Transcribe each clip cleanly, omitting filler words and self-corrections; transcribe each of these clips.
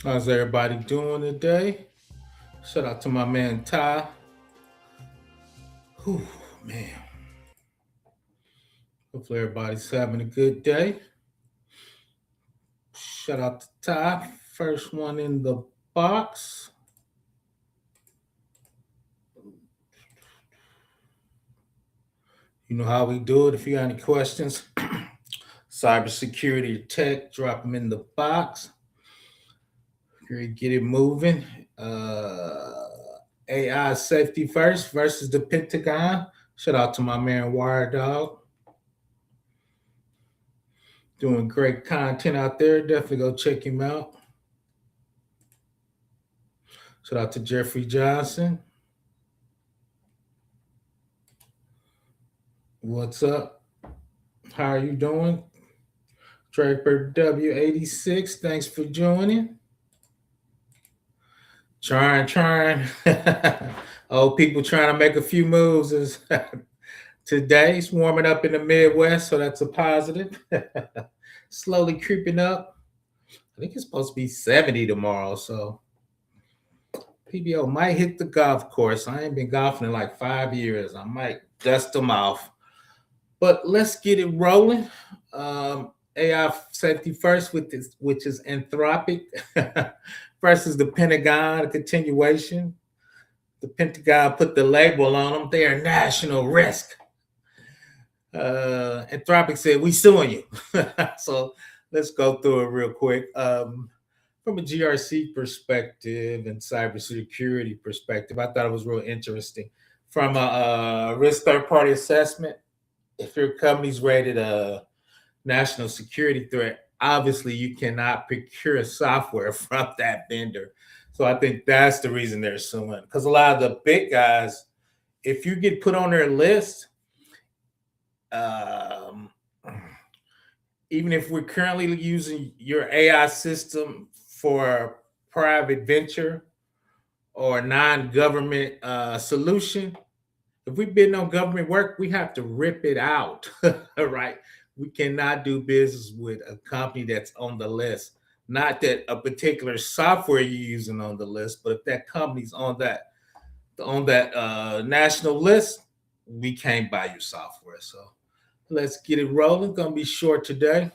How's everybody doing today? Shout out to my man Ty. Whew, man. Hopefully everybody's having a good day. Shout out to Ty. First one in the box. You know how we do it. If you got any questions, cybersecurity or tech, drop them in the box. Get it moving. AI safety first versus the Pentagon. Shout out to my man Wire Dog. Doing great content out there. Definitely go check him out. Shout out to Jeffrey Johnson. What's up? How are you doing? Draper W86, thanks for joining. Trying. Old people trying to make a few moves is today's warming up in the Midwest, so that's a positive. Slowly creeping up. I think it's supposed to be 70 tomorrow, so PBO might hit the golf course. I ain't been golfing in like 5 years. I might dust them off. But let's get it rolling. AI safety first, which is Anthropic versus the Pentagon, a continuation. The Pentagon put the label on them. They are national risk. Anthropic said, we suing you. So let's go through it real quick. From a GRC perspective and cybersecurity perspective, I thought it was real interesting. From a risk third-party assessment, if your company's rated a national security threat, obviously you cannot procure software from that vendor. So I think that's the reason they're suing. Because a lot of the big guys, if you get put on their list, um, even if we're currently using your AI system for private venture or non-government solution, if we bid on government work, we have to rip it out, right? We cannot do business with a company that's on the list. Not that a particular software you're using on the list, but if that company's on that national list, we can't buy your software. So let's get it rolling. Gonna be short today.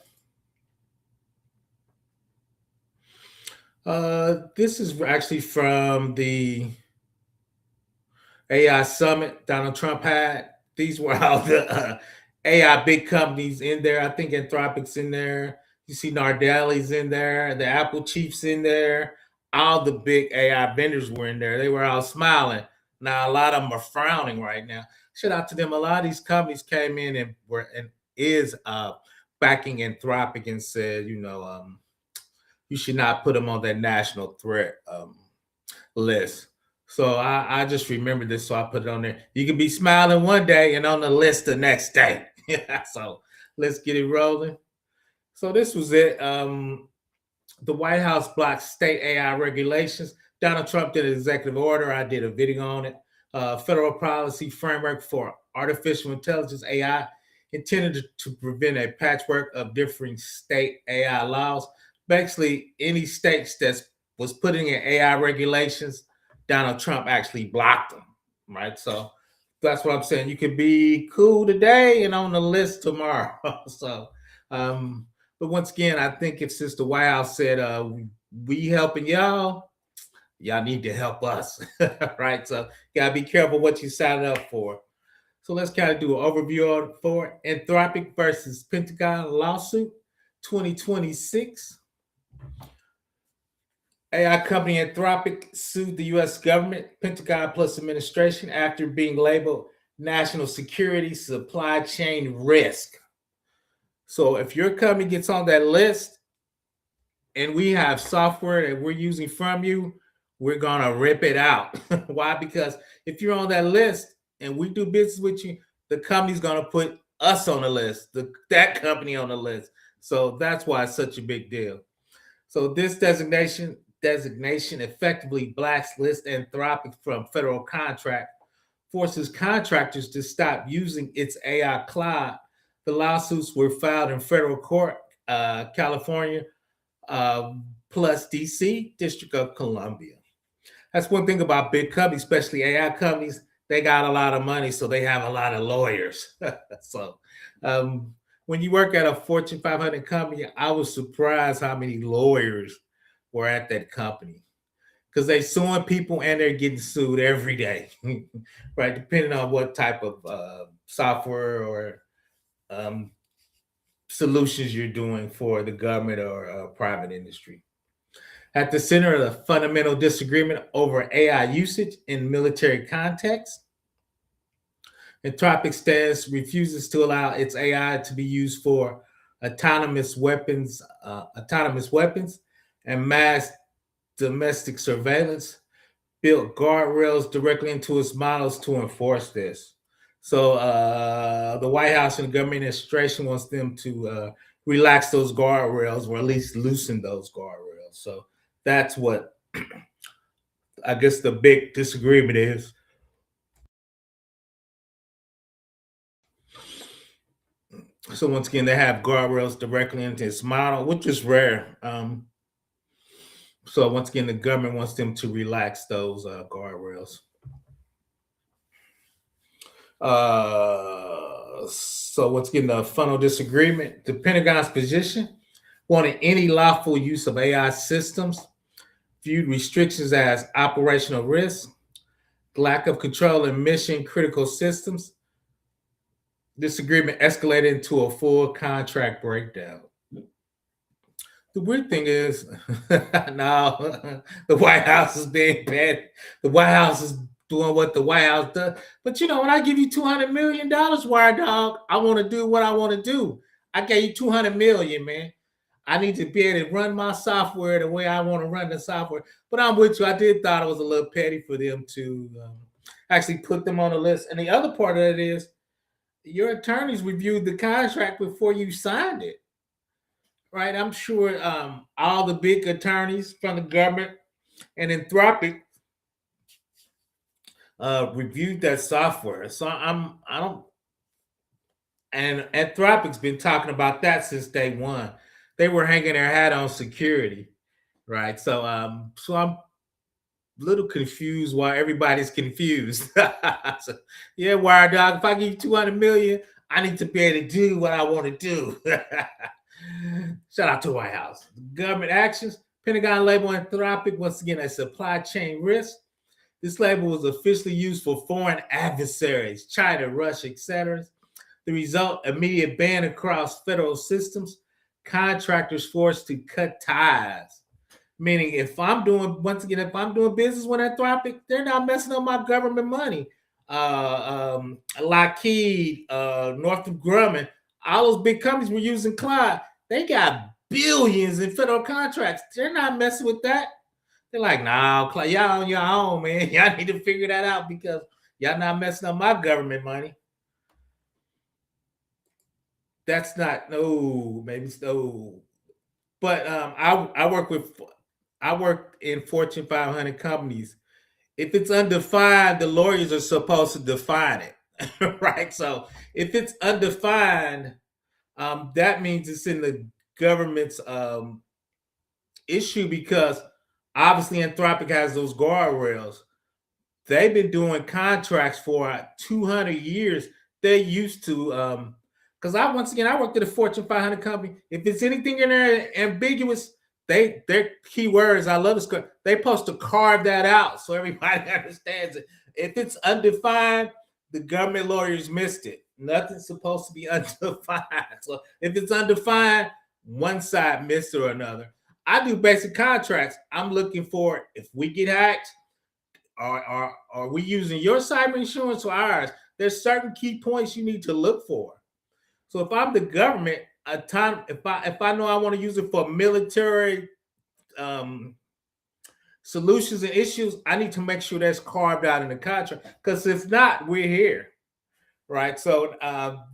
This is actually from the AI summit Donald Trump had. These were all the AI big companies in there. I think Anthropic's in there. You see Nardelli's in there. The Apple chiefs in there. All the big AI vendors were in there. They were all smiling. Now a lot of them are frowning right now. Shout out to them. A lot of these companies came in and were and is backing Anthropic and said, you should not put them on that national threat list. So I just remembered this, so I put it on there. You can be smiling one day and on the list the next day. So let's get it rolling. So this was it. The White House blocks state AI regulations. Donald Trump did an executive order. I did a video on it. Federal policy framework for artificial intelligence AI intended to prevent a patchwork of differing state AI laws. Basically, any states that was putting in AI regulations, Donald Trump actually blocked them, right? So that's what I'm saying. You could be cool today and on the list tomorrow. So, but once again, I think if since the White House said we helping y'all need to help us, right? So you gotta be careful what you sign up for. So let's kind of do an overview for Anthropic versus Pentagon lawsuit 2026. AI company Anthropic sued the US government, Pentagon plus administration after being labeled national security supply chain risk. So if your company gets on that list and we have software that we're using from you, we're going to rip it out. Why? Because if you're on that list and we do business with you, the company's going to put us on the list, that company on the list. So that's why it's such a big deal. So this designation effectively blacklists Anthropic from federal contract, forces contractors to stop using its AI cloud. The lawsuits were filed in federal court, California, plus DC, District of Columbia. That's one thing about big companies, especially AI companies. They got a lot of money, so they have a lot of lawyers. So when you work at a Fortune 500 company, I was surprised how many lawyers were at that company because they're suing people and they're getting sued every day, right? Depending on what type of software or um, solutions you're doing for the government or private industry. At the center of the fundamental disagreement over AI usage in military context, Anthropic stance refuses to allow its AI to be used for autonomous weapons, and mass domestic surveillance. Built guardrails directly into its models to enforce this. So the White House and the government administration wants them to relax those guardrails, or at least loosen those guardrails. So that's what I guess the big disagreement is. So once again, they have guardrails directly into its model, which is rare. So once again, the government wants them to relax those guardrails. So once again, the funnel disagreement, the Pentagon's position wanted any lawful use of AI systems, viewed restrictions as operational risk, lack of control in mission critical systems. This agreement escalated into a full contract breakdown. The weird thing is, now the White House is being bad. The White House is doing what the White House does. But when I give you $200 million, Wire Dog, I want to do what I want to do. I gave you $200 million, man. I need to be able to run my software the way I want to run the software. But I'm with you. I did thought it was a little petty for them to actually put them on the list. And the other part of it is your attorneys reviewed the contract before you signed it. Right, I'm sure all the big attorneys from the government and Anthropic reviewed that software. So I don't, and Anthropic's been talking about that since day one. They were hanging their hat on security, right? So I'm a little confused why everybody's confused. So, yeah, Wire Dog, if I give you 200 million, I need to be able to do what I want to do. Shout out to the White House. Government actions. Pentagon label Anthropic once again a supply chain risk. This label was officially used for foreign adversaries, China, Russia, etc. The result: immediate ban across federal systems. Contractors forced to cut ties. Meaning, if I'm doing business with Anthropic, they're not messing up my government money. Lockheed, Northrop Grumman, all those big companies were using cloud. They got billions in federal contracts. They're not messing with that. They're like, nah, y'all on your own, man. Y'all need to figure that out because y'all not messing up my government money. That's not maybe no. But I work in Fortune 500 companies. If it's undefined, the lawyers are supposed to define it, right? So if it's undefined, that means it's in the government's issue because obviously Anthropic has those guardrails. They've been doing contracts for 200 years. They're used to because I worked at a Fortune 500 company. If it's anything in there ambiguous, their keywords, I love this. They're supposed to carve that out so everybody understands it. If it's undefined, the government lawyers missed it. Nothing's supposed to be undefined. So if it's undefined, one side missed it or another. I do basic contracts. I'm looking for if we get hacked, are we using your cyber insurance or ours? There's certain key points you need to look for. So if I'm the government, if I know I want to use it for military solutions and issues, I need to make sure that's carved out in the contract. Because if not, we're here, right? So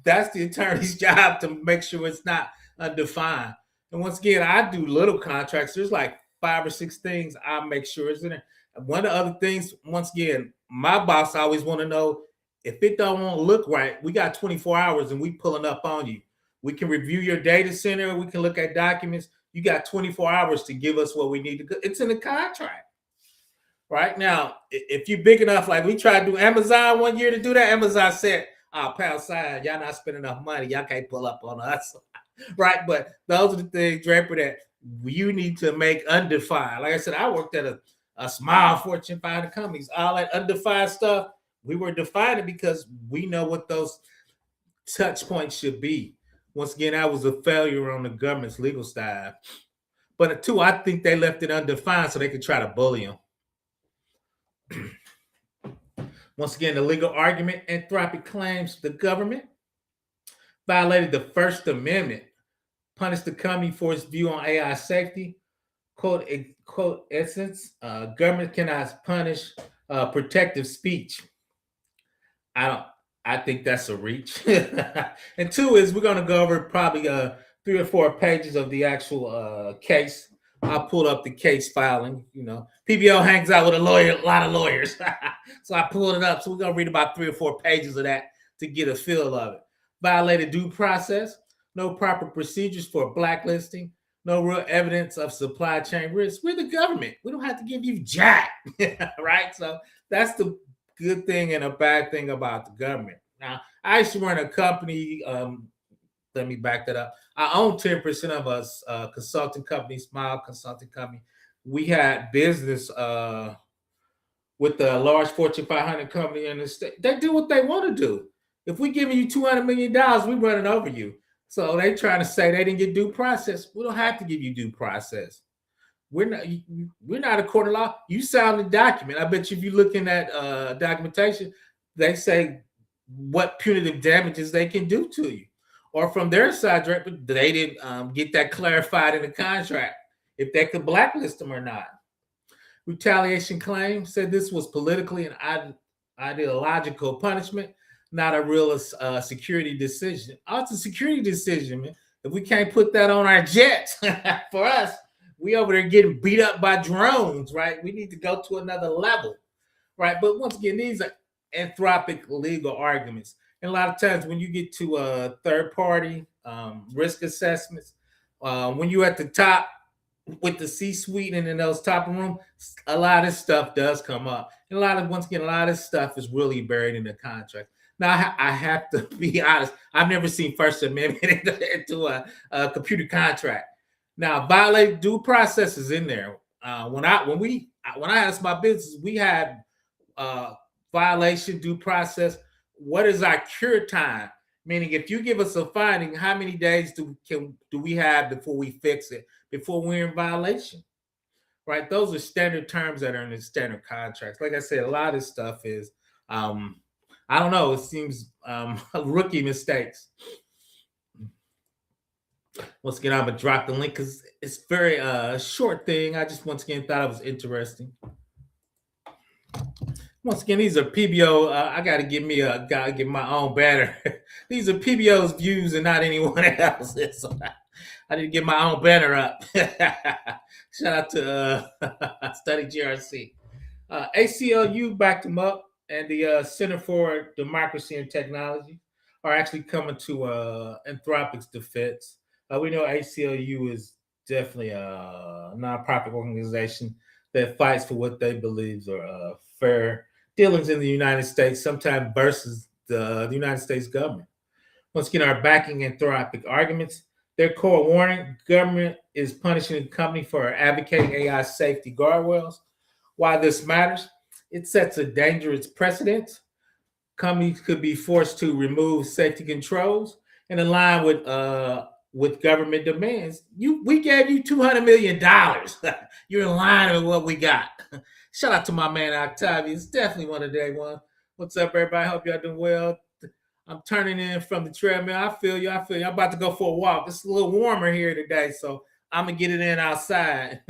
that's the attorney's job to make sure it's not undefined. And once again, I do little contracts. There's like 5 or 6 things I make sure is in there. One of the other things, once again, my boss always want to know if it don't want to look right. We got 24 hours and we pulling up on you. We can review your data center. We can look at documents. You got 24 hours to give us what we need to. It's in the contract. Right now, if you're big enough, like we tried to do Amazon one year to do that, Amazon said, pound sign, y'all not spending enough money. Y'all can't pull up on us. Right. But those are the things, Draper, that you need to make undefined. Like I said, I worked at a small Fortune 500 companies. All that undefined stuff, we were defining because we know what those touch points should be. Once again, that was a failure on the government's legal staff. But two, I think they left it undefined so they could try to bully them. Once again, the legal argument, Anthropic claims the government violated the First Amendment, punished the company for its view on AI safety. Quote essence, government cannot punish protective speech. I think that's a reach. And two is we're going to go over probably 3 or 4 pages of the actual case. I pulled up the case filing. PBO hangs out with a lot of lawyers. So I pulled it up. So we're going to read about 3 or 4 pages of that to get a feel of it. Violated due process, no proper procedures for blacklisting, no real evidence of supply chain risk. We're the government. We don't have to give you jack, right? So that's the good thing and a bad thing about the government. Now, I used to run a company. Let me back that up. I own 10% of us consulting company, small consulting company. We had business with a large Fortune 500 company in the state. They do what they want to do. If we giving you $200 million, we running over you. So they trying to say they didn't get due process. We don't have to give you due process. We're not a court of law. You signed the document. I bet you if you're looking at documentation, they say what punitive damages they can do to you. Or from their side, they didn't get that clarified in the contract, if they could blacklist them or not. Retaliation claim said this was politically and ideological punishment, not a real security decision. Oh, it's a security decision, man. If we can't put that on our jets, for us, we over there getting beat up by drones, right? We need to go to another level, right? But once again, these are Anthropic legal arguments. And a lot of times when you get to third-party risk assessments, when you're at the top with the C-suite and in those top room, a lot of stuff does come up. And once again, a lot of stuff is really buried in the contract. Now, I have to be honest. I've never seen First Amendment into a computer contract. Now, violate due process is in there. When I asked my business, we had violation due process. What is our cure time? Meaning, if you give us a finding, how many days do we have before we fix it, before we're in violation? Right? Those are standard terms that are in the standard contracts. Like I said, a lot of stuff is, I don't know, it seems rookie mistakes. Once again, I'm going to drop the link because it's very short thing. I just once again thought it was interesting. Once again, these are PBO. I got to get my own banner. These are PBO's views and not anyone else's. So I need to get my own banner up. Shout out to Study GRC. ACLU backed them up, and the Center for Democracy and Technology are actually coming to Anthropic's defense. We know ACLU is definitely a nonprofit organization that fights for what they believe are fair dealings in the United States, sometimes versus the United States government. Once again, our backing Anthropic arguments. Their core warning: government is punishing the company for advocating AI safety guardrails. Why this matters? It sets a dangerous precedent. Companies could be forced to remove safety controls and align with government demands. We gave you $200 million. You're in line with what we got. Shout out to my man Octavius. Definitely one of the day one. What's up, everybody? Hope y'all doing well. I'm turning in from the treadmill. I feel you. I'm about to go for a walk. It's a little warmer here today, so I'm gonna get it in outside.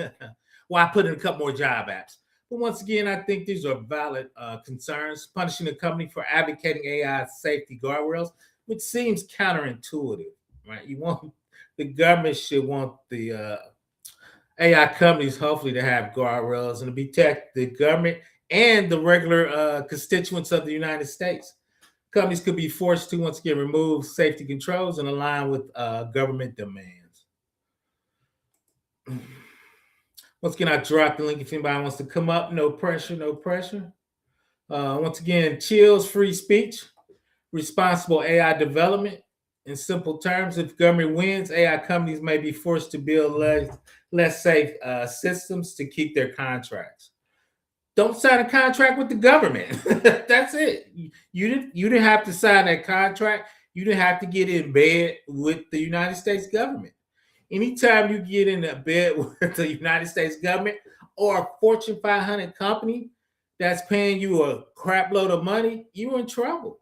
Well, I put in a couple more job apps. But once again, I think these are valid concerns. Punishing a company for advocating AI safety guardrails, which seems counterintuitive, right? The government should want the AI companies hopefully to have guardrails and to protect the government and the regular constituents of the United States. Companies could be forced to once again remove safety controls and align with government demands. Once again, I dropped the link if anybody wants to come up. No pressure, no pressure. Once again, chills free speech, responsible AI development. In simple terms, if government wins, AI companies may be forced to build less safe systems to keep their contracts. Don't sign a contract with the government. That's it. You didn't have to sign that contract. You didn't have to get in bed with the United States government. Anytime you get in a bed with the United States government or a Fortune 500 company that's paying you a crap load of money, you're in trouble.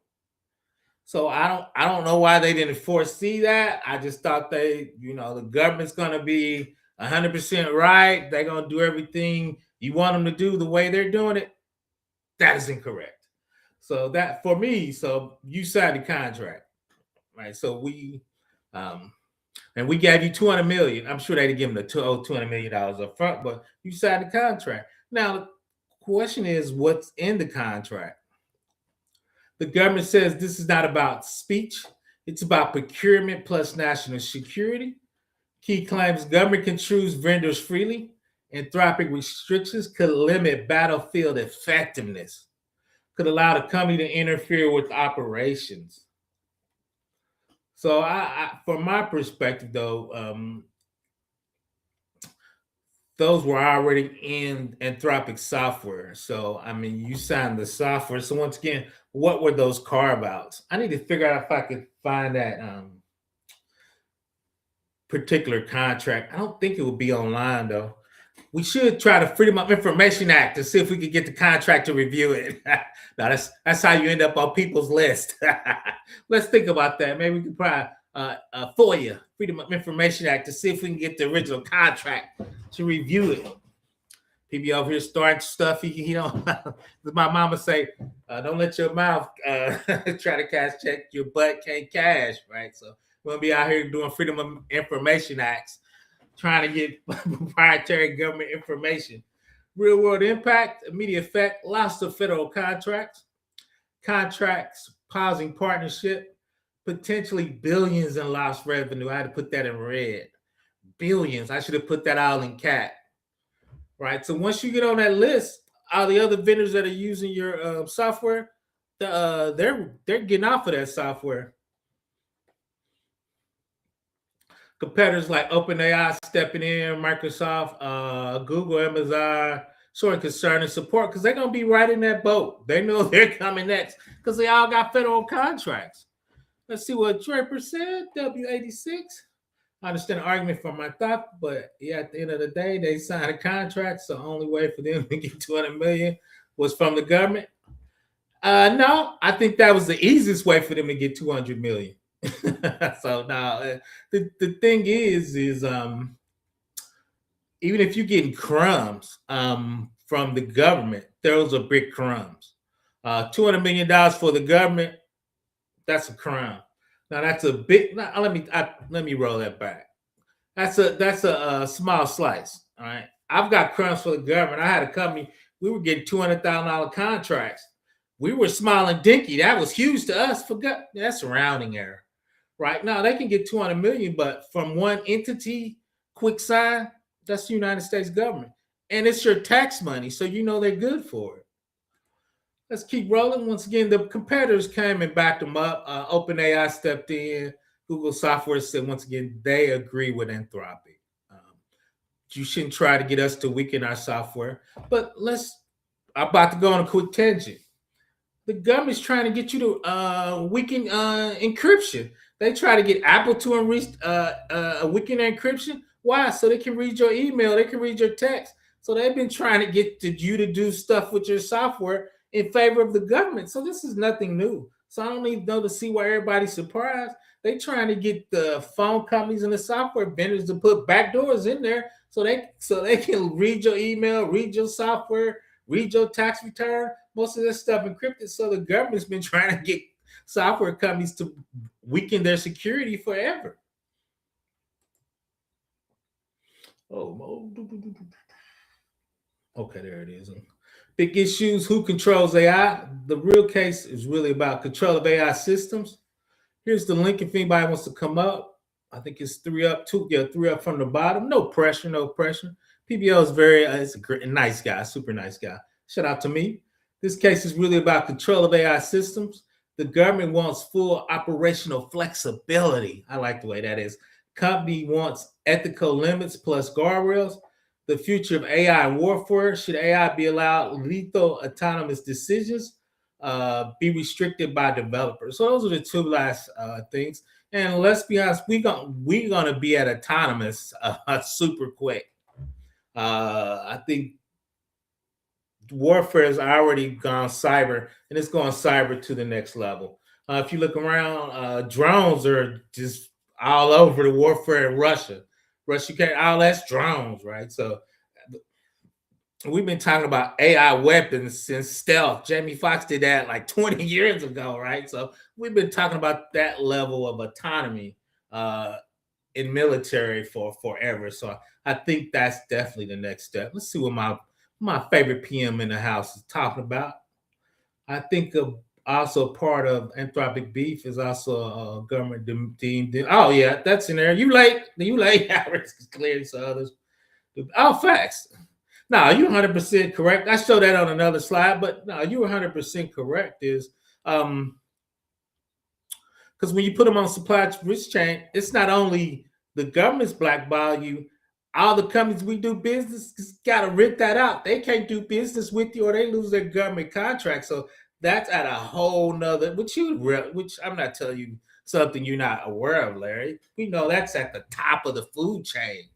So I don't know why they didn't foresee that. I just thought the government's gonna be 100% right. They're gonna do everything you want them to do the way they're doing it. That is incorrect. So that for me, so you signed the contract, right? So and we gave you 200 million. I'm sure they didn't give them the $200 million up front, but you signed the contract. Now the question is, what's in the contract? The government says this is not about speech. It's about procurement plus national security. Key claims government can choose vendors freely. Anthropic restrictions could limit battlefield effectiveness, could allow the company to interfere with operations. So from my perspective, though, those were already in Anthropic software. So, I mean, you signed the software. So, once again, what were those carve outs? I need to figure out if I could find that particular contract. I don't think it would be online, though. We should try the Freedom of Information Act to see if we could get the contract to review it. Now, that's how you end up on people's list. Let's think about that. Maybe we could probably FOIA, Freedom of Information Act, to see if we can get the original contract to review it. People over here starting stuff. My mama say, don't let your mouth try to cash check your butt can't cash, right? So we're gonna be out here doing Freedom of Information Acts, trying to get proprietary government information. Real world impact, immediate effect, loss of federal contracts, pausing partnership, potentially billions in lost revenue. I had to put that in red. Billions. I should have put that all in cat. Right. So once you get on that list, all the other vendors that are using your software, they're getting off of that software. Competitors like OpenAI stepping in, Microsoft, Google, Amazon, showing concern and support because they're going to be right in that boat. They know they're coming next because they all got federal contracts. Let's see what Draper said, W86. I understand the argument from my thought, but yeah, at the end of the day, they signed a contract. So the only way for them to get 200 million was from the government. No, I think that was the easiest way for them to get 200 million. So now the thing is even if you're getting crumbs from the government, those are big crumbs. $200 million for the government, that's a crumb. Now that's a big. Let me roll that back. That's a small slice. All right, I've got crumbs for the government. I had a company. We were getting $200,000 contracts. We were smiling dinky. That was huge to us. That's a rounding error. Right now, they can get 200 million, but from one entity, quick sign, that's the United States government. And it's your tax money, so you know they're good for it. Let's keep rolling. Once again, the competitors came and backed them up. OpenAI stepped in. Google Software said, once again, they agree with Anthropic. You shouldn't try to get us to weaken our software. But I'm about to go on a quick tangent. The government's trying to get you to weaken encryption. They try to get Apple to weaken encryption. Why? So they can read your email. They can read your text. So they've been trying to get you to do stuff with your software in favor of the government. So this is nothing new. So I don't even know to see why everybody's surprised. They trying to get the phone companies and the software vendors to put backdoors in there so they can read your email, read your software, read your tax return. Most of this stuff encrypted. So the government's been trying to get software companies to weaken their security forever. Okay, there it is. Big issues. Who controls AI? The real case is really about control of AI systems. Here's the link if anybody wants to come up. I think it's three up, two, yeah, three up from the bottom. No pressure, no pressure. PBL is very, it's a great, nice guy, super nice guy. Shout out to me. This case is really about control of AI systems. The government wants full operational flexibility. I like the way that is. Company wants ethical limits plus guardrails. The future of AI warfare. Should AI be allowed lethal autonomous decisions? Be restricted by developers. So those are the two last things. And let's be honest, we're gonna be at autonomous super quick. I think warfare has already gone cyber, and it's going cyber to the next level. If you look around, drones are just all over the warfare in Russia. Russia can't all that's drones, right? So we've been talking about AI weapons since stealth. Jamie Foxx did that like 20 years ago, right? So we've been talking about that level of autonomy uh, in military for forever. So I think that's definitely the next step. Let's see what my favorite PM in the house is talking about. I think also part of Anthropic beef is also government deemed. Oh yeah, that's in there. You late? You late? It's clearly so others. Oh, facts. No, you're 100% correct. I showed that on another slide, but no, you're 100% correct. Is because when you put them on supply risk chain, it's not only the government's blackball you. All the companies we do business got to rip that out. They can't do business with you, or they lose their government contract. So that's at a whole nother. Which I'm not telling you something you're not aware of, Larry. We know that's at the top of the food chain,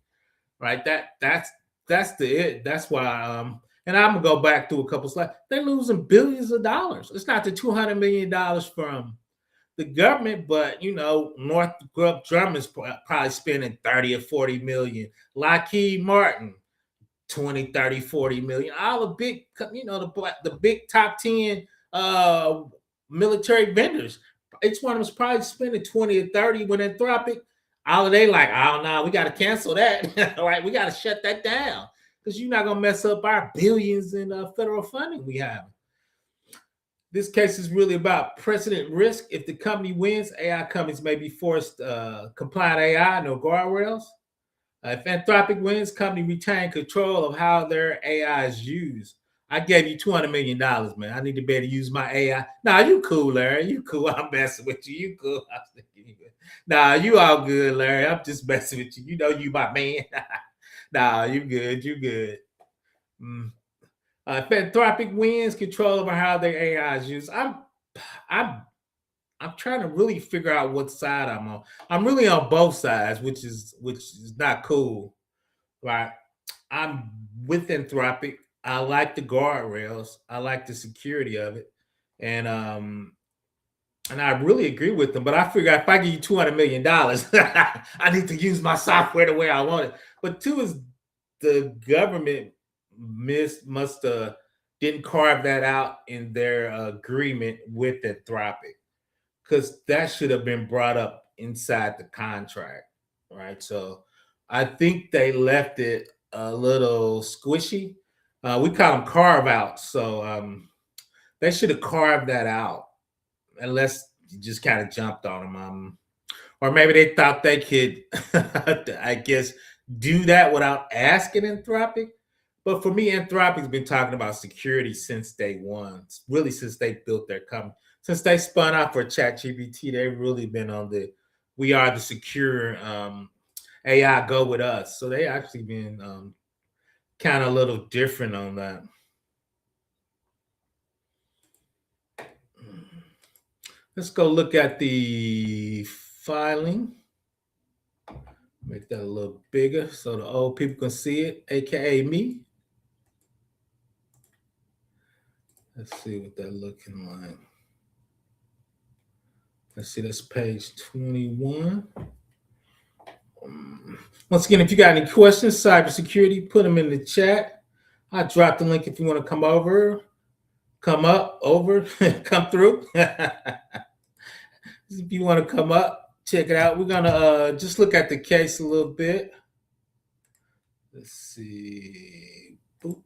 right? That's the it. That's why. And I'm gonna go back through a couple slides. They're losing billions of dollars. It's not the $200 million from the government, but Northrop Grumman's probably spending 30 or 40 million. Lockheed Martin, 20, 30, 40 million. All the big, the big top 10 military vendors. Each one of them is probably spending 20 or 30 when Anthropic. All of they like, oh no, we got to cancel that. All right, we got to shut that down because you're not gonna mess up our billions in federal funding we have. This case is really about precedent risk. If the company wins, AI companies may be forced compliant AI, no guardrails. If Anthropic wins, company retain control of how their AI is used. I gave you $200 million, man. I need to be able to use my AI. Nah, you cool, Larry. You cool. I'm messing with you. You cool. Nah, you all good, Larry. I'm just messing with you. You know you my man. Nah, you good. You good. Mm. If Anthropic wins control over how their AI is used, I'm I'm trying to really figure out what side I'm on. I'm really on both sides, which is not cool. Right? I'm with Anthropic. I like the guardrails. I like the security of it, and and I really agree with them. But I figure if I give you $200 million, I need to use my software the way I want it. But two is the government must didn't carve that out in their agreement with Anthropic because that should have been brought up inside the contract, right? So I think they left it a little squishy. We call them carve outs, so they should have carved that out, unless you just kind of jumped on them. Or maybe they thought they could, I guess, do that without asking Anthropic. But for me, Anthropic's been talking about security since day one, really since they built their company. Since they spun out for ChatGPT, they've really been on the we are the secure AI, go with us. So they actually been kind of a little different on that. Let's go look at the filing. Make that a little bigger so the old people can see it, aka me. Let's see what that looking like. Let's see, that's page 21. Once again, if you got any questions, cybersecurity, put them in the chat. I dropped the link if you want to come over, come up, over, come through. If you want to come up, check it out. We're gonna just look at the case a little bit. Let's see. Boop.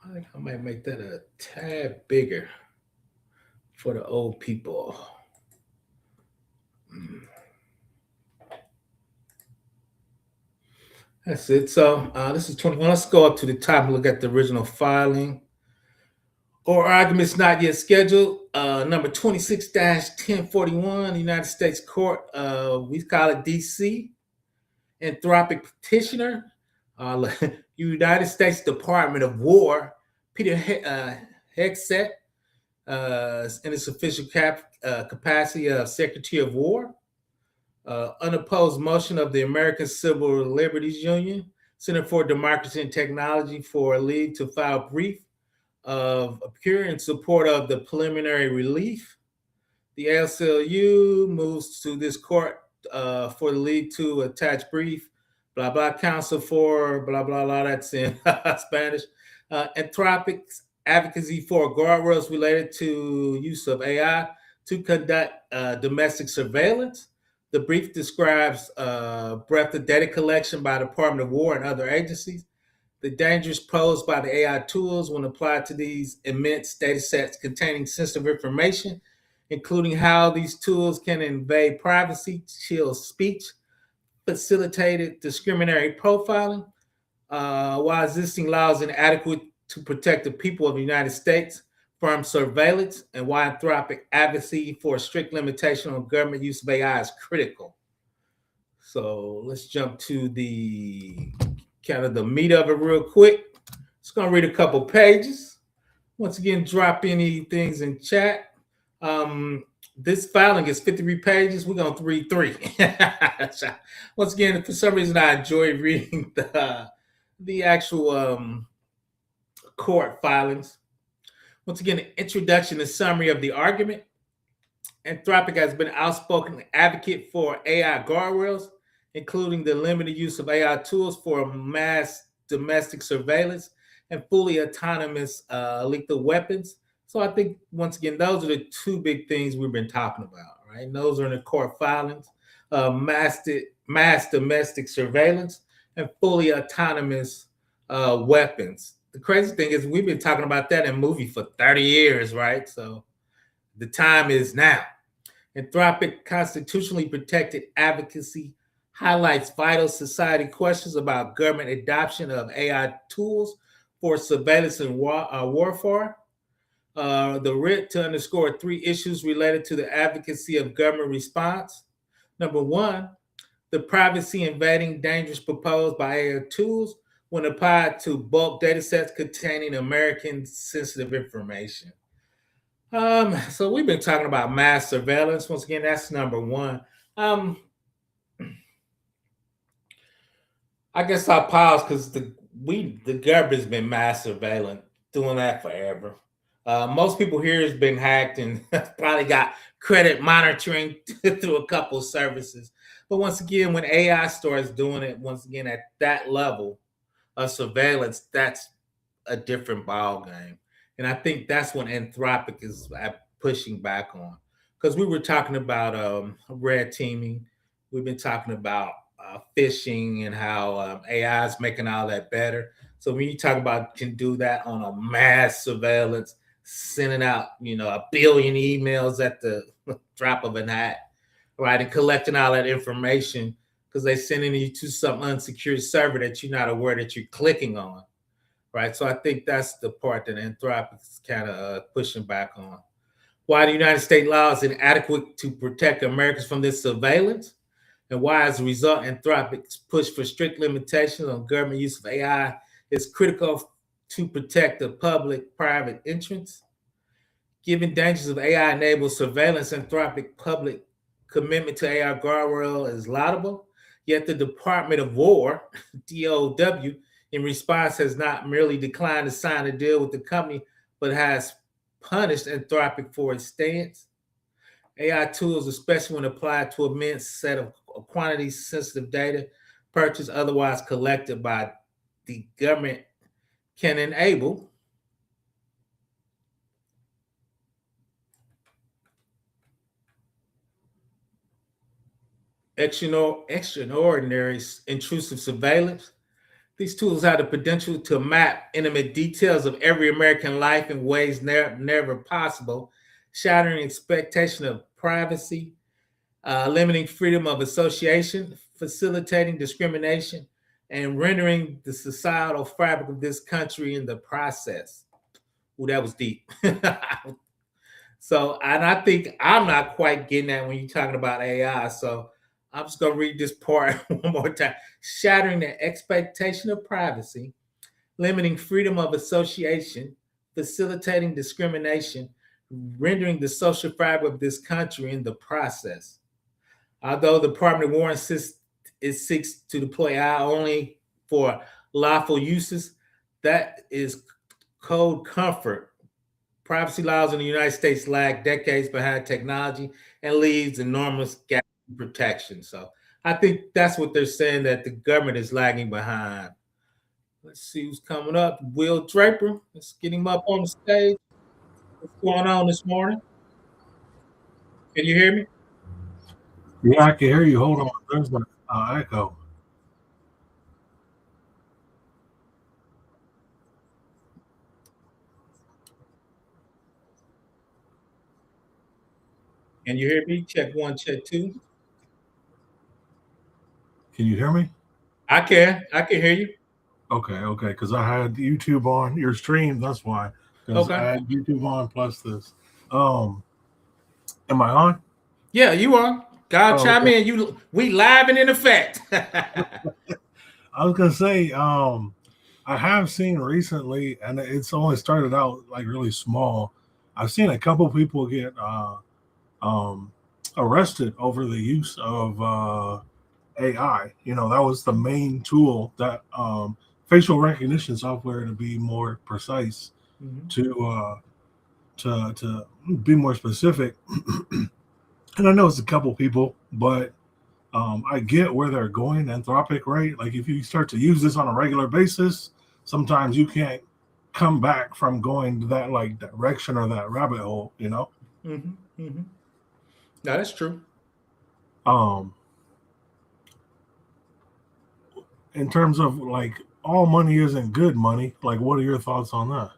I think I might make that a tad bigger for the old people. That's it. So this is 21. Let's go up to the top and look at the original filing. Or arguments not yet scheduled. Number 26-1041, United States Court. We call it DC. Anthropic petitioner. United States Department of War. Peter Hegseth, in its official capacity of Secretary of War. Unopposed motion of the American Civil Liberties Union, Center for Democracy and Technology, for a leave to file brief of appear in support of the preliminary relief. The ACLU moves to this court for the leave to attach brief, blah, blah, counsel for, blah, blah, blah, that's in Spanish. Anthropic's advocacy for guardrails related to use of AI to conduct domestic surveillance. The brief describes breadth of data collection by the Department of War and other agencies, the dangers posed by the AI tools when applied to these immense data sets containing sensitive information, including how these tools can invade privacy, chill speech, facilitated discriminatory profiling, while existing laws inadequate to protect the people of the United States from surveillance, and why Anthropic advocacy for a strict limitation on government use of AI is critical. So let's jump to the kind of the meat of it real quick. Just gonna read a couple pages. Once again, drop any things in chat. This filing is 53 pages. We're gonna read 3. Once again, for some reason, I enjoy reading the actual court filings. Once again, an introduction and summary of the argument. Anthropic has been an outspoken advocate for AI guardrails, including the limited use of AI tools for mass domestic surveillance and fully autonomous lethal weapons. So I think, once again, those are the two big things we've been talking about, right? And those are in the court filings, mass domestic surveillance and fully autonomous weapons. The crazy thing is we've been talking about that in movie for 30 years, right? So the time is now. Anthropic constitutionally protected advocacy highlights vital society questions about government adoption of AI tools for surveillance and warfare. The writ to underscore 3 issues related to the advocacy of government response. Number 1, the privacy invading dangers proposed by AI tools when applied to bulk data sets containing American sensitive information. So we've been talking about mass surveillance. Once again, that's number 1. I guess I'll pause because the government's been mass surveillance, doing that forever. Most people here has been hacked and probably got credit monitoring through a couple of services. But once again, when AI starts doing it, once again at that level of surveillance, that's a different ball game. And I think that's when Anthropic is pushing back on. Because we were talking about red teaming. We've been talking about phishing and how AI is making all that better. So when you talk about can do that on a mass surveillance, sending out, a billion emails at the drop of an hat, right? And collecting all that information because they're sending you to some unsecured server that you're not aware that you're clicking on. Right, so I think that's the part that Anthropic is kind of pushing back on. Why the United States law is inadequate to protect Americans from this surveillance, and why, as a result, Anthropic's push for strict limitations on government use of AI is critical to protect the public-private interests. Given dangers of AI-enabled surveillance, Anthropic public commitment to AI guardrail is laudable. Yet the Department of War, DOW, in response, has not merely declined to sign a deal with the company, but has punished Anthropic for its stance. AI tools, especially when applied to immense set of quantity-sensitive data purchased otherwise collected by the government, can enable extraordinary intrusive surveillance. These tools have the potential to map intimate details of every American life in ways never possible, shattering expectation of privacy limiting freedom of association, facilitating discrimination, and rendering the societal fabric of this country in the process. Ooh, that was deep. So, and I think I'm not quite getting that when you're talking about AI. So, I'm just going to read this part one more time. Shattering the expectation of privacy, limiting freedom of association, facilitating discrimination, rendering the social fabric of this country in the process. Although the Department of War insists it seeks to deploy AI only for lawful uses, that is code comfort. Privacy laws in the United States lag decades behind technology and leaves enormous gaps in protection. So I think that's what they're saying, that the government is lagging behind. Let's see who's coming up. Will Draper. Let's get him up on the stage. What's going on this morning? Can you hear me? Yeah, I can hear you. Hold on. There's an echo. Can you hear me? Check one, check two. Can you hear me? I can. I can hear you. Okay. Because I had YouTube on your stream. That's why. Because I Okay. had YouTube on plus this. Um, am I on? Yeah, you are. God Oh, chime okay. in. We live and in effect. I was gonna say, I have seen recently, and it's only started out like really small. I've seen a couple people get um, arrested over the use of AI. That was the main tool that facial recognition software, to be more precise, Mhm. to to be more specific. And I know it's a couple people, but I get where they're going. Anthropic, right? Like if you start to use this on a regular basis, sometimes you can't come back from going to that like direction or that rabbit hole. Mhm. Mhm. No, that's true. Um, in terms of like all money isn't good money. Like, what are your thoughts on that?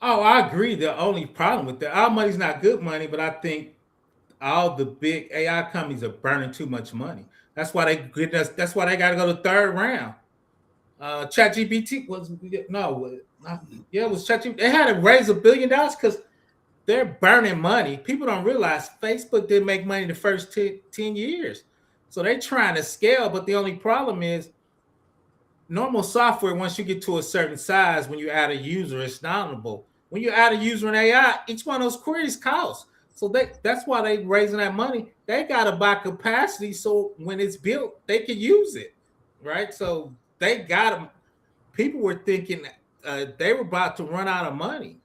Oh, I agree. The only problem with that, our money's not good money, but I think all the big AI companies are burning too much money. That's why they get us. That's why they got to go to third round. ChatGPT was no, not, yeah, it was ChatGPT. They had to raise $1 billion because they're burning money. People don't realize Facebook didn't make money the first 10 years, so they're trying to scale. But the only problem is normal software, once you get to a certain size, when you add a user, it's downloadable. When you add a user in AI, each one of those queries costs. So that's why they raising that money. They gotta buy capacity so when it's built, they can use it. Right. So they got them. People were thinking they were about to run out of money.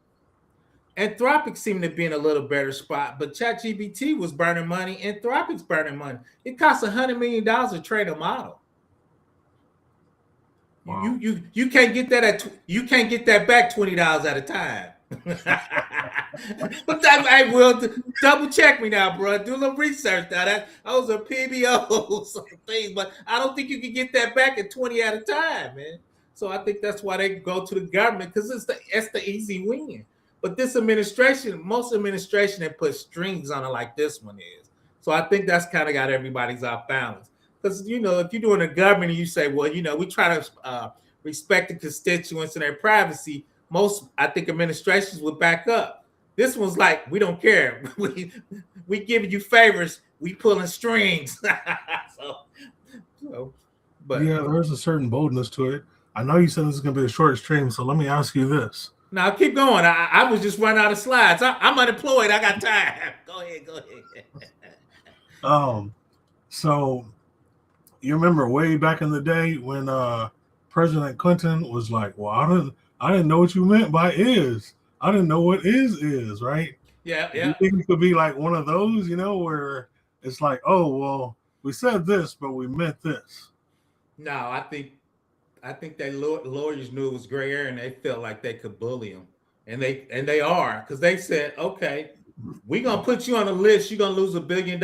Anthropic seemed to be in a little better spot, but ChatGPT was burning money. Anthropic's burning money. It costs $100 million to train a model. You Wow. you you can't get that you can't get that back $20 at a time. But that I will double check me now, bro. Do a little research now. That those are PBOs things, but I don't think you can get that back at 20 at a time, man. So I think that's why they go to the government because it's the easy win. But this administration, most administration that put strings on it like this one is. So I think that's kind of got everybody's off balance. Because if you're doing a government and you say, well, we try to respect the constituents and their privacy, most I think administrations would back up. This one's like, we don't care. We giving you favors. We pulling strings. so, so, but Yeah, there's a certain boldness to it. I know you said this is going to be a short stream, so let me ask you this. now keep going. I was just running out of slides. I'm unemployed. I got time. Go ahead. Go ahead. Um, so you remember way back in the day when President Clinton was like, "Well, I didn't know what you meant by is. I didn't know what is, right?" Yeah, Do you yeah. think it could be like one of those, where it's like, "Oh, well, we said this, but we meant this." No, I think they lawyers knew it was gray area and they felt like they could bully him, and they are because they said, okay, we're gonna put you on a list. You're gonna lose $1 billion.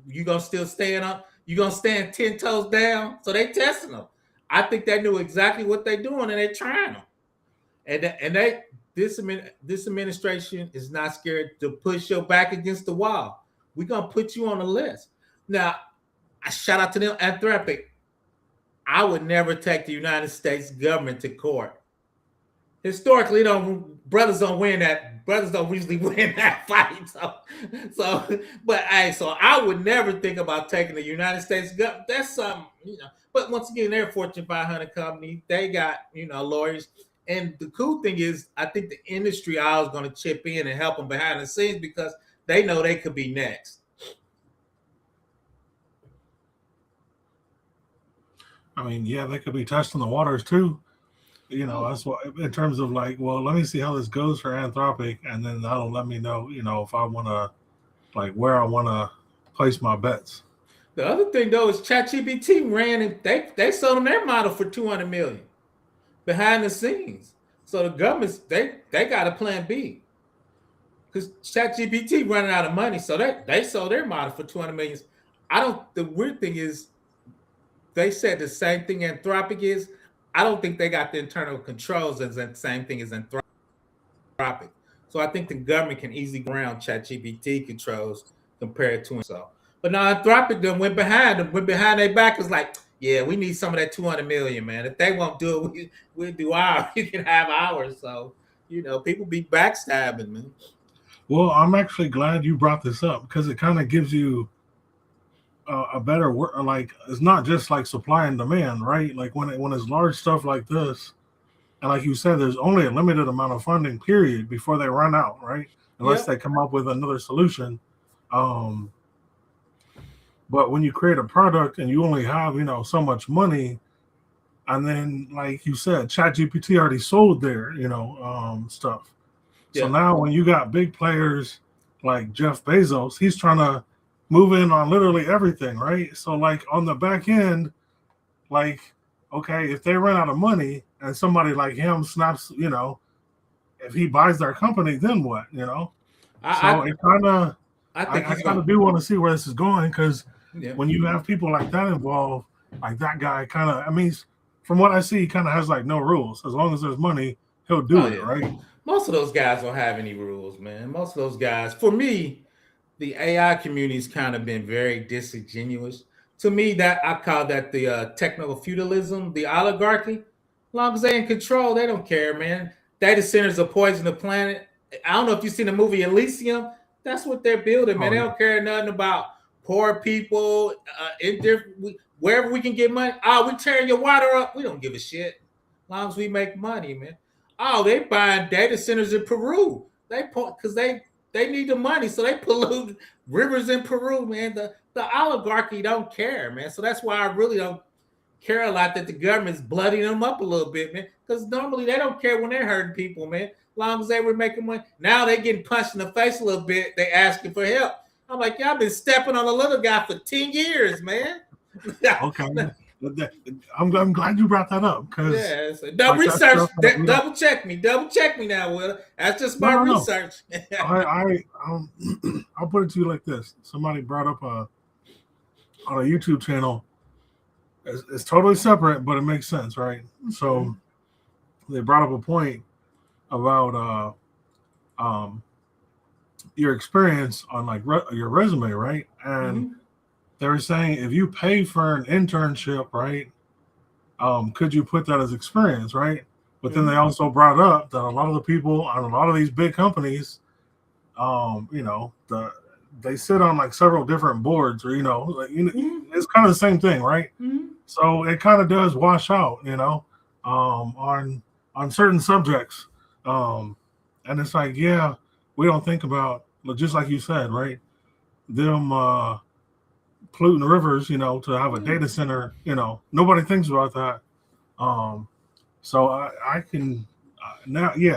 You gonna still stand up. You gonna stand 10 toes down. So they testing them. I think they knew exactly what they're doing and they're trying them. And this administration is not scared to push your back against the wall. we're gonna put you on the list. Now, I shout out to them, Anthropic. I would never take the United States government to court. Historically, brothers don't win that. Brothers don't usually win that fight. But hey, so I would never think about taking the United States government. That's something, But once again, they're a Fortune 500 company. They got lawyers, and the cool thing is, I think the industry I was going to chip in and help them behind the scenes because they know they could be next. I mean, yeah, they could be testing the waters too. That's what, in terms of like, well, let me see how this goes for Anthropic, and then that'll let me know, if I want to, like, where I want to place my bets. The other thing though is ChatGPT ran and they sold them their model for $200 million behind the scenes. So the government's they got a plan B because ChatGPT running out of money, so they sold their model for $200 million. The weird thing is they said the same thing Anthropic is. I don't think they got the internal controls as the same thing as Anthropic. So I think the government can easily go around ChatGPT controls compared to so. But now Anthropic then went behind their back. Was like, yeah, we need some of that 200 million, man. If they won't do it, we'll do ours. You can have ours. So people be backstabbing, man. Well, I'm actually glad you brought this up because it kind of gives you a better work. Like, it's not just like supply and demand, right? Like when it's large stuff like this, and like you said, there's only a limited amount of funding, period, before they run out, right? Unless they come up with another solution. But when you create a product and you only have, so much money, and then like you said, ChatGPT already sold their, stuff. So now when you got big players like Jeff Bezos, he's trying to move in on literally everything, right? So like on the back end, like, okay, if they run out of money and somebody like him snaps, if he buys their company, then what, I kind of do want to see where this is going because when you have people like that involved, like that guy kind of, I mean, from what I see, he kind of has like no rules. As long as there's money, he'll do it, right? Most of those guys don't have any rules, man. Most of those guys, for me, the AI community's kind of been very disingenuous. To me, that I call that the technical feudalism, the oligarchy. As long as they're in control, they don't care, man. Data centers are poisoning the planet. I don't know if you've seen the movie Elysium. That's what they're building, man. They don't care nothing about poor people wherever we can get money. Oh, we tearing your water up. We don't give a shit. As long as we make money, man. Oh, they buying data centers in Peru. Because they need the money, so they pollute rivers in Peru, man. The oligarchy don't care, man. So that's why I really don't care a lot that the government's blooding them up a little bit, man. Because normally they don't care when they're hurting people, man. As long as they were making money. Now they getting punched in the face a little bit. They asking for help. I'm like, y'all been stepping on a little guy for 10 years, man. Okay. I'm glad you brought that up because research. Double check me now, Will. That's just my research. I'll put it to you like this: somebody brought up on a YouTube channel. It's totally separate, but it makes sense, right? So they brought up a point about your experience on like your resume, right? And they were saying if you pay for an internship, right, could you put that as experience, right? But then they also brought up that a lot of the people on a lot of these big companies, they sit on like several different boards, or it's kind of the same thing, right? So it kind of does wash out, on certain subjects, and it's like, yeah, we don't think about, just like you said, right? Them polluting the rivers, to have a data center, nobody thinks about that. So I can now, you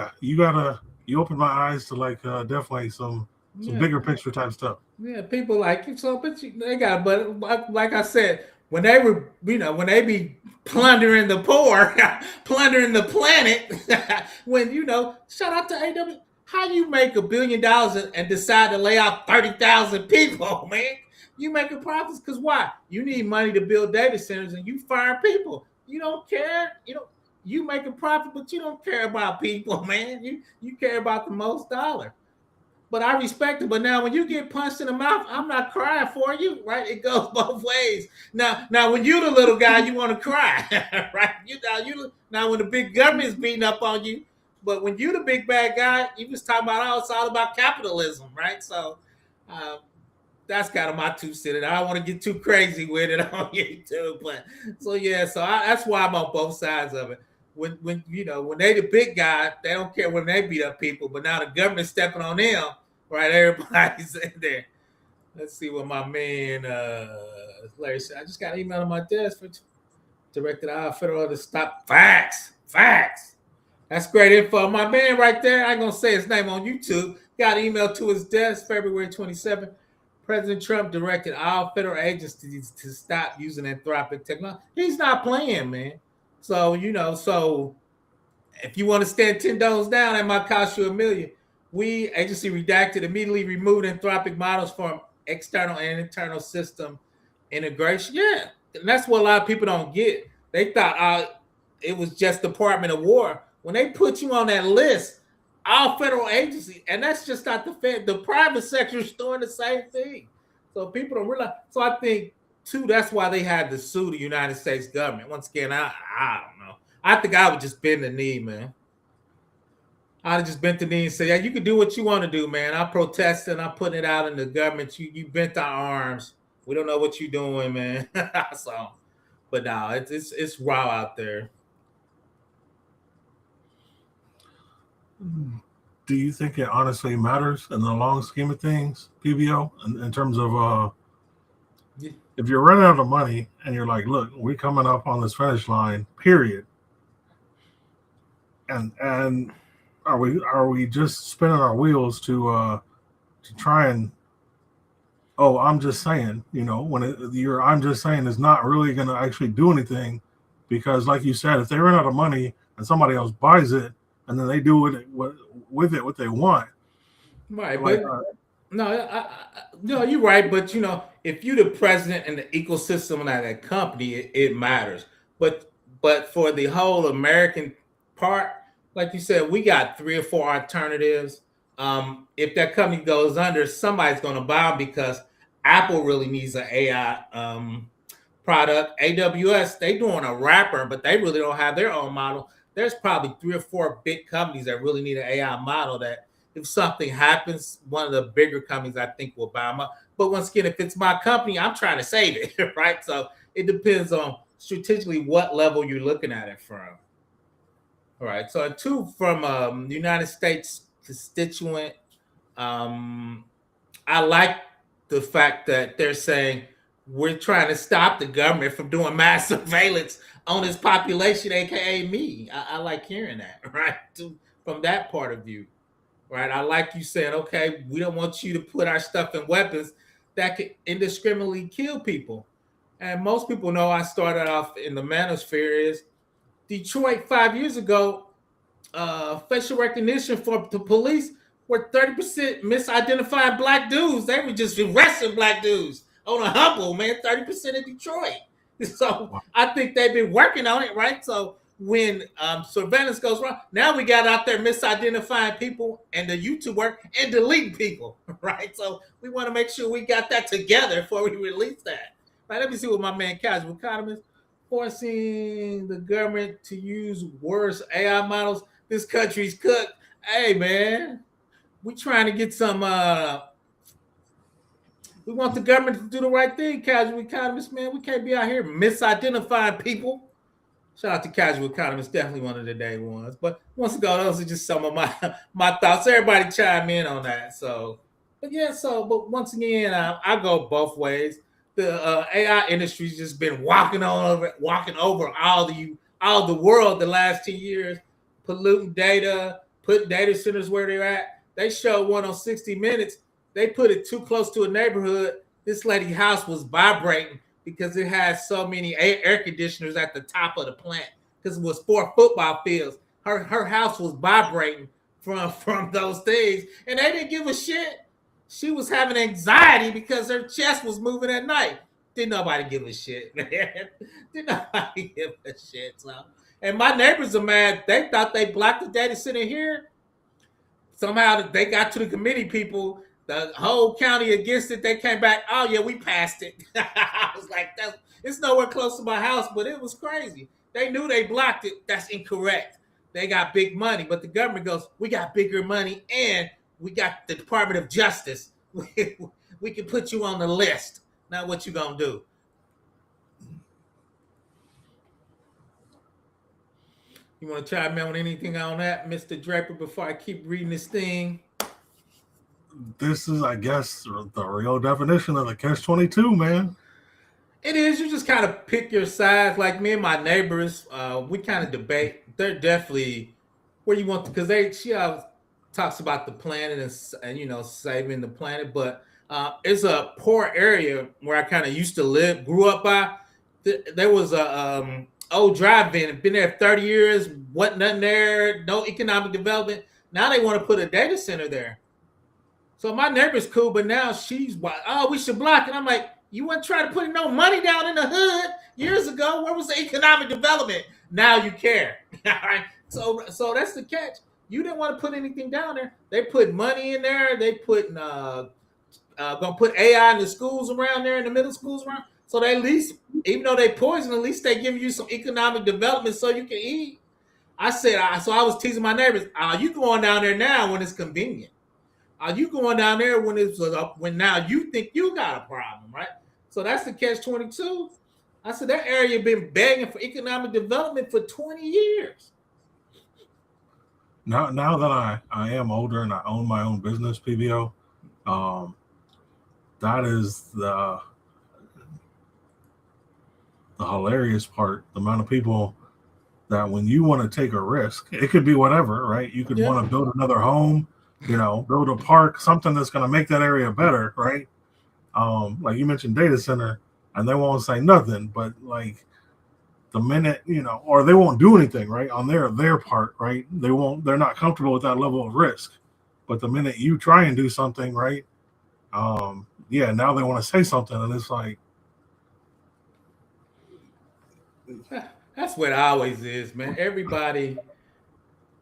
opened my eyes to like definitely some bigger picture type stuff. Yeah, people like it. So, but they got, but like I said, when they were, when they be plundering the poor, plundering the planet, when shout out to AW. How you make $1 billion and decide to lay off 30,000 people, man? You making profits because why? You need money to build data centers and you fire people. You don't care. You make a profit, but you don't care about people, man. You care about the most dollar. but I respect it. But now, when you get punched in the mouth, I'm not crying for you, right? It goes both ways. Now, when you the little guy, you want to cry, right? Now when the big government's beating up on you, but when you the big bad guy, you just talking about, oh, it's all about capitalism, right? So, uh, that's kind of my 2 cents. I don't want to get too crazy with it on YouTube, but so yeah, that's why I'm on both sides of it. When when they the big guy, they don't care when they beat up people, but now the government's stepping on them, right? Everybody's in there. Let's see what my man Larry said. I just got an email on my desk for directed our federal to stop facts. That's great info. My man right there, I ain't gonna say his name on YouTube. Got an email to his desk February 27th. President Trump directed all federal agencies to stop using Anthropic technology. He's not playing, man. So, if you want to stand 10 dollars down, that might cost you $1 million. We, agency redacted, immediately removed Anthropic models from external and internal system integration. Yeah, and that's what a lot of people don't get. They thought it was just Department of War. When they put you on that list, all federal agencies, and that's just not the Fed. The private sector is doing the same thing. So people don't realize. So I think too, that's why they had to sue the United States government. Once again, I don't know. I think I would just bend the knee, man. I'd have just bent the knee and say, yeah, you can do what you want to do, man. I'm protesting. I'm putting it out in the government. You bent our arms. We don't know what you're doing, man. So, but no, it's raw out there. Do you think it honestly matters in the long scheme of things, PBO, in terms of if you're running out of money and you're like, look, we're coming up on this finish line, period. And are we just spinning our wheels to try and I'm just saying, when your I'm just saying is not really going to actually do anything, because like you said, if they run out of money and somebody else buys it and then they do with it what they want, right? Like, no, you're right. But if you're the president and the ecosystem of that company, it matters. But for the whole American part, like you said, we got 3 or 4 alternatives. If that company goes under, somebody's going to buy them because Apple really needs an AI product. AWS, they doing a wrapper, but they really don't have their own model. There's probably 3 or 4 big companies that really need an AI model that if something happens, one of the bigger companies I think will buy them up. But once again, if it's my company, I'm trying to save it, right? So it depends on strategically what level you're looking at it from. All right. So two from United States constituent. I like the fact that they're saying we're trying to stop the government from doing mass surveillance on its population, aka me. I like hearing that, right? From that part of view, right? I like you saying, okay, we don't want you to put our stuff in weapons that could indiscriminately kill people. And most people know I started off in the manosphere is Detroit 5 years ago, facial recognition for the police were 30% misidentified black dudes. They were just arresting black dudes on a humble, man, 30% in Detroit. So I think they've been working on it, right? So when surveillance goes wrong, now we got out there misidentifying people and the YouTube work and deleting people, right? So we want to make sure we got that together before we release that. Right, let me see what my man Casual Economist forcing the government to use worse AI models. This country's cooked. Hey man, we trying to get some we want the government to do the right thing, Casual Economist, man. We can't be out here misidentifying people. Shout out to Casual Economist, definitely one of the day ones. But once ago, those are just some of my thoughts. Everybody chime in on that. So, but once again, I go both ways. The AI industry's just been walking over all the world the last 2 years, polluting data, putting data centers where they're at. They showed one on 60 Minutes. They put it too close to a neighborhood. This lady's house was vibrating because it had so many air conditioners at the top of the plant because it was 4 football fields. Her house was vibrating from those things, and they didn't give a shit. She was having anxiety because her chest was moving at night. Didn't nobody give a shit, man. Didn't nobody give a shit. So, and my neighbors are mad. They thought they blocked the data center here. somehow they got to the committee people, the whole county against it. They came back, oh yeah, we passed it. I was like, it's nowhere close to my house, but it was crazy. They knew they blocked it. That's incorrect. They got big money, but the government goes, we got bigger money, and we got the Department of Justice. We can put you on the list. Now what you gonna do? You want to chime in on anything on that, Mr. Draper, before I keep reading this thing? This is, I guess, the real definition of the catch-22, man. It is. You just kind of pick your sides. Like me and my neighbors, we kind of debate. They're definitely where you want because she always talks about the planet and saving the planet, but it's a poor area where I kind of used to live, grew up by. There was a old drive-in, been there 30 years, wasn't nothing there, no economic development. Now they want to put a data center there. So my neighbor's cool, but now she's we should block it. I'm like, you weren't trying to put no money down in the hood years ago. Where was the economic development? Now you care. All right. So that's the catch. You didn't want to put anything down there. They put money in there. They put gonna put AI in the schools around there, in the middle schools around. So they at least, even though they poison, at least they give you some economic development so you can eat. I was teasing my neighbors. You going down there now when it's convenient? Are you going down there when now you think you got a problem, right? So that's the catch-22. I said that area been begging for economic development for 20 years. Now that I am older and I own my own business, PBO, that is the hilarious part. The amount of people that when you want to take a risk, it could be whatever, right? You could want to build another home, build a park, something that's going to make that area better, right? Like you mentioned data center, and they won't say nothing, but like the minute, or they won't do anything, right? On their part, right? They're not comfortable with that level of risk. But the minute you try and do something, right? Now they want to say something, and it's like, that's what it always is, man. Everybody,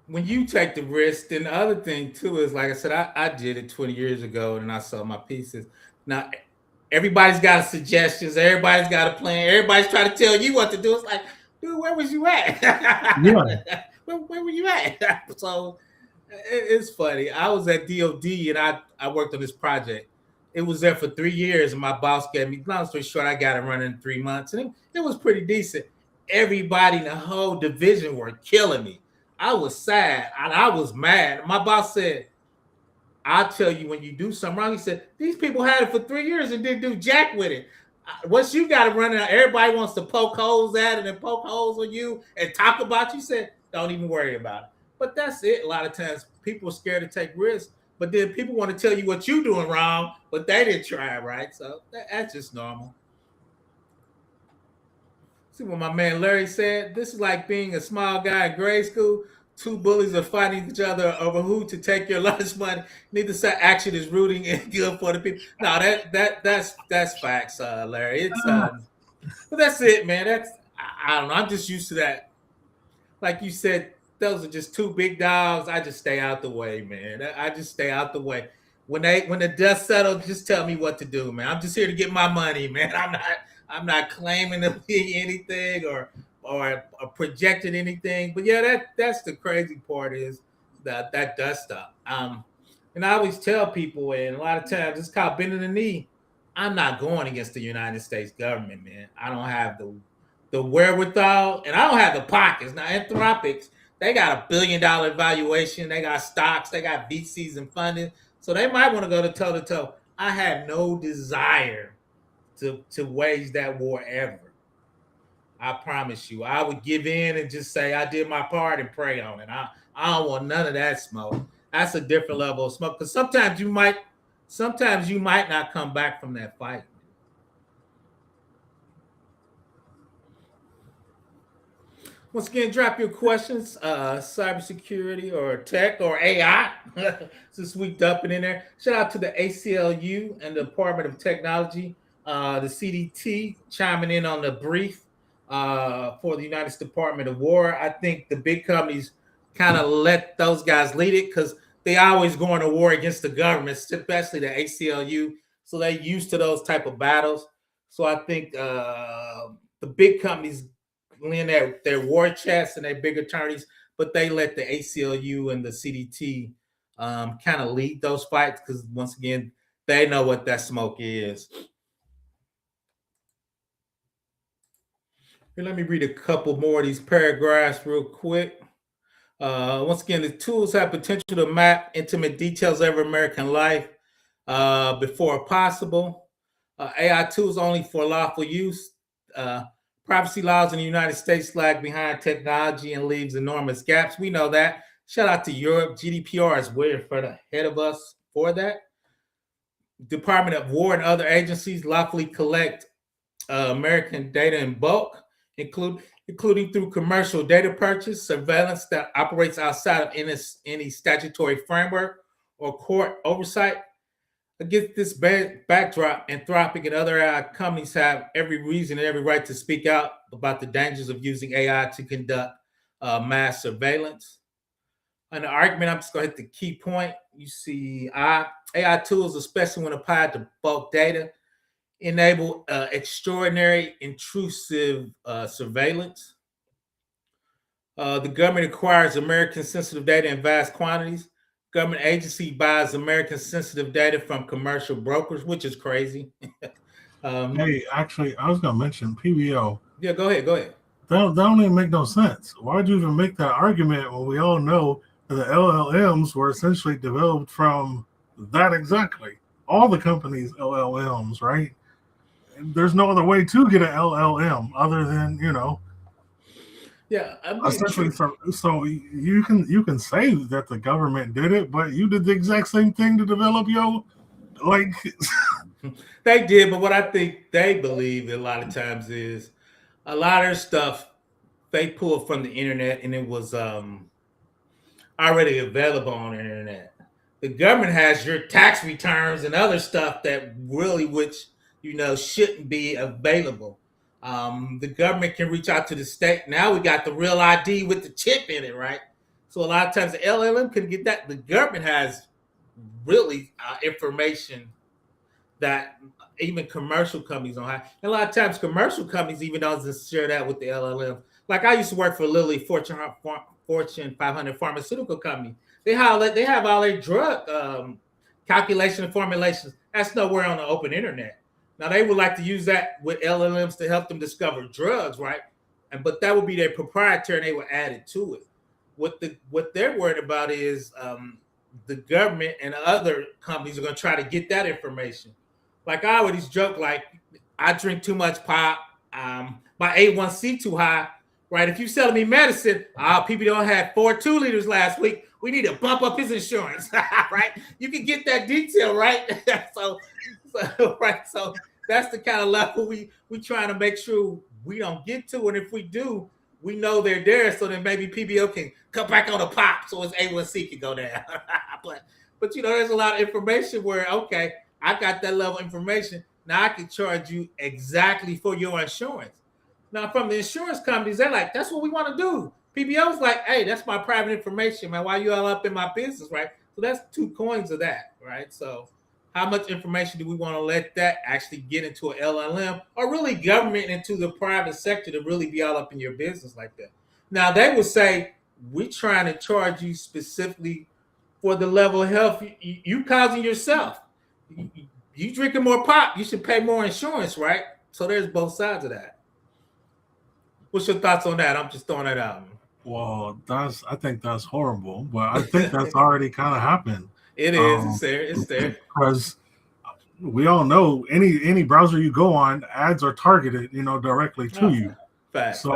when you take the risk, then the other thing too is, like I said, I did it 20 years ago and I sold my pieces. Now, everybody's got suggestions. Everybody's got a plan. Everybody's trying to tell you what to do. It's like, dude, where was you at? Where were you at? So it's funny. I was at DOD and I worked on this project. It was there for 3 years, and my boss gave me, long story short, I got it running in 3 months, and it was pretty decent. Everybody in the whole division were killing me. I was sad, and I was mad. My boss said, I'll tell you when you do something wrong. He said, these people had it for 3 years and didn't do jack with it. Once you got it running out, everybody wants to poke holes at it and poke holes on you and talk about you. He said, don't even worry about it. But that's it. A lot of times people are scared to take risks. But then people want to tell you what you're doing wrong, but they didn't try, right? So that's just normal. See what my man Larry said? This is like being a small guy in grade school. Two bullies are fighting each other over who to take your lunch money. Neither side action is rooting and good for the people. No, that's facts, Larry. It's but that's it, man. I don't know. I'm just used to that. Like you said, those are just two big dogs. I just stay out the way, man. I just stay out the way. When the dust settles, just tell me what to do, man. I'm just here to get my money, man. I'm not claiming to be anything or projecting anything. But yeah, that's the crazy part is that dust stuff. And I always tell people, and a lot of times it's called bending the knee. I'm not going against the United States government, man. I don't have the wherewithal, and I don't have the pockets. Now, Anthropic, they got $1 billion valuation. They got stocks. They got VCs and funding. So they might want to go to toe to toe. I have no desire to wage that war ever. I promise you. I would give in and just say I did my part and pray on it. I don't want none of that smoke. That's a different level of smoke. Because sometimes you might not come back from that fight. Once again, drop your questions, cybersecurity or tech or AI. Since we dumping in there. Shout out to the ACLU and the Department of Technology, the CDT chiming in on the brief for the United States Department of War. I think the big companies kind of let those guys lead it because they always going to war against the government, especially the ACLU. So they used to those type of battles. So I think the big companies lend their war chests and their big attorneys, but they let the ACLU and the CDT kind of lead those fights because once again, they know what that smoke is. Here, let me read a couple more of these paragraphs real quick. Once again, the tools have potential to map intimate details of American life before possible. AI tools only for lawful use. Privacy laws in the United States lag behind technology and leaves enormous gaps. We know that. Shout out to Europe. GDPR is way ahead of us for that. Department of War and other agencies lawfully collect American data in bulk, including through commercial data purchase, surveillance that operates outside of any statutory framework or court oversight. Against this backdrop, Anthropic and other AI companies have every reason and every right to speak out about the dangers of using AI to conduct mass surveillance. On the argument, I'm just going to hit the key point. You see, AI tools, especially when applied to bulk data, enable extraordinary intrusive surveillance. The government acquires American sensitive data in vast quantities. Government agency buys American sensitive data from commercial brokers, which is crazy. Hey, actually, I was going to mention PBO. Yeah, go ahead. That don't even make no sense. Why'd you even make that argument when we all know that the LLMs were essentially developed from that exactly? All the companies LLMs, right? There's no other way to get an LLM other than Yeah, essentially. So you can say that the government did it, but you did the exact same thing to develop your like. They did, but what I think they believe a lot of times is a lot of their stuff they pulled from the internet and it was already available on the internet. The government has your tax returns and other stuff that really, which shouldn't be available. The government can reach out to the state. Now we got the real ID with the chip in it, right? So a lot of times the LLM can get that. The government has really information that even commercial companies don't have. And a lot of times commercial companies even don't share that with the LLM. Like I used to work for Lilly, Fortune 500 pharmaceutical company. They have all their drug calculation and formulations. That's nowhere on the open internet. Now they would like to use that with LLMs to help them discover drugs, right? But that would be their proprietary, and they would add it to it. What they're worried about is the government and other companies are going to try to get that information. Like I always joke, like I drink too much pop, my A1C too high, right? If you're selling me medicine, people don't have 4 2-liters last week. We need to bump up his insurance, right? You can get that detail, right? so right. So that's the kind of level we trying to make sure we don't get to, and if we do, we know they're there, so then maybe PBO can cut back on the pop, so his A1C can go down. but there's a lot of information where okay, I got that level of information. Now I can charge you exactly for your insurance. Now, from the insurance companies, they're like, that's what we want to do. PBO's like, hey, that's my private information, man. Why you all up in my business, right? So that's 2 coins of that, right? So how much information do we want to let that actually get into an LLM or really government into the private sector to really be all up in your business like that? Now, they would say, we're trying to charge you specifically for the level of health you causing yourself. You drinking more pop, you should pay more insurance, right? So there's both sides of that. What's your thoughts on that? I'm just throwing that out. Well, I think that's horrible, but I think that's already kind of happened. It is. It's there. Because we all know any browser you go on, ads are targeted, directly to you. Fact.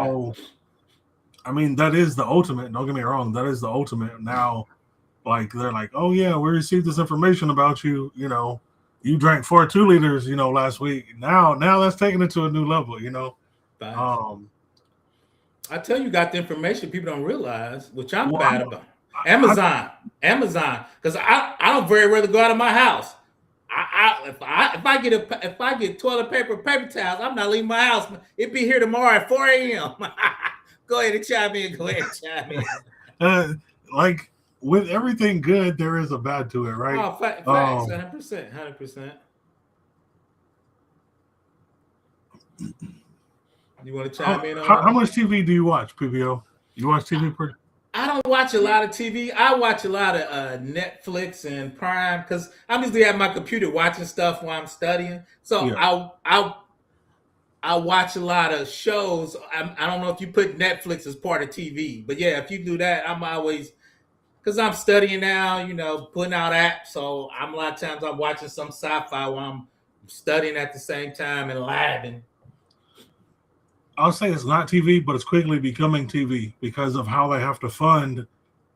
I mean, that is the ultimate. Don't get me wrong. That is the ultimate. Now, like they're like, oh yeah, we received this information about you. You drank 4 2-liters, last week. Now that's taking it to a new level. Fact. I tell you, got the information people don't realize, which I'm bad about. Amazon, because I don't very rarely go out of my house. If I get toilet paper, paper towels, I'm not leaving my house. It'd be here tomorrow at 4 a.m. Go ahead and chime in. Like with everything good, there is a bad to it, right? Oh, facts, Um, 100%, 100%. You want to chime in on how that? much TV do you watch, PBO? You watch TV pretty? I don't watch a lot of TV. I watch a lot of Netflix and Prime because I'm usually at my computer watching stuff while I'm studying. So Yeah. I watch a lot of shows. I don't know if you put Netflix as part of TV, but yeah, if you do that, I'm always because I'm studying now. Putting out apps. So a lot of times I'm watching some sci-fi while I'm studying at the same time and labbing. I'll say it's not TV, but it's quickly becoming TV because of how they have to fund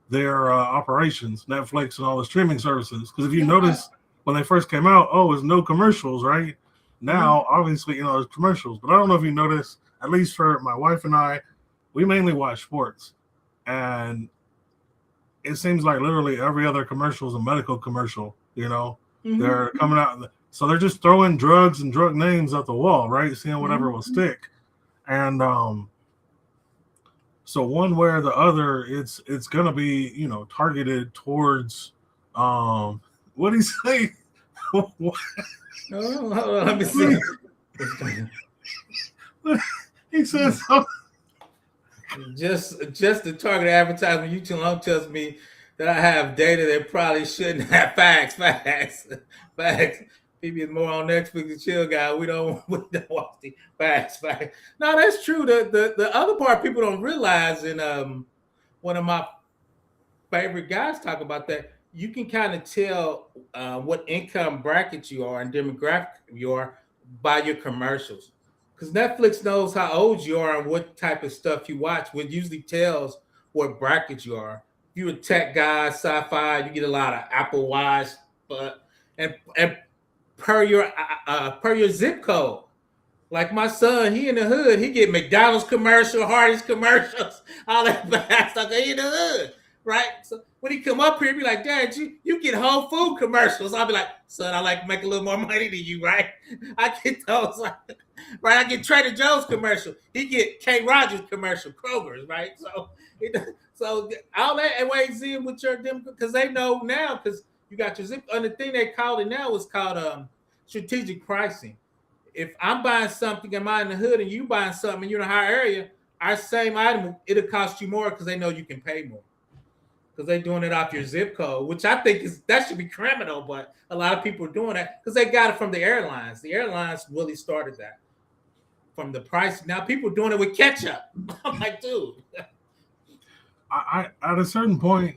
their operations, Netflix and all the streaming services. Because if you Yeah. notice when they first came out, oh, it's no commercials, right? Mhm. Now, obviously, there's commercials, but I don't know if you noticed. At least for my wife and I, we mainly watch sports, and it seems like literally every other commercial is a medical commercial. Mhm. They're coming out, so they're just throwing drugs and drug names at the wall, right? Seeing whatever will Mhm. stick, and so one way or the other, it's gonna be targeted towards what do you say? Oh, hold on, let me see. What's going He says on? Just the target advertisement you too long tells me that I have data that probably shouldn't have. Facts. People is more on Netflix and chill guy. We don't watch the facts. No, that's true. The other part people don't realize, and one of my favorite guys talk about that. You can kind of tell what income bracket you are and demographic you are by your commercials. Because Netflix knows how old you are and what type of stuff you watch, which usually tells what bracket you are. If you're a tech guy, sci-fi, you get a lot of Apple Watch, but and per your zip code. Like my son, he in the hood, he get McDonald's commercial, Hardee's commercials, all that bad stuff. He in the hood, right? So when he come up here, be like, Dad, you get Whole Food commercials. I'll be like, son, I like to make a little more money than you, right? I get those, right? I get Trader Joe's commercial. He get K. Rogers commercial, Kroger's, right? So all that weighs in with your them because they know now because you got your zip. And the thing they called it now is called strategic pricing. If I'm buying something, am I in the hood, and you buying something, and you're in a higher area, our same item, it'll cost you more because they know you can pay more because they're doing it off your zip code, which I think that should be criminal, but a lot of people are doing that because they got it from the airlines. The airlines really started that from the price. Now people are doing it with ketchup. I'm like, dude. I at a certain point,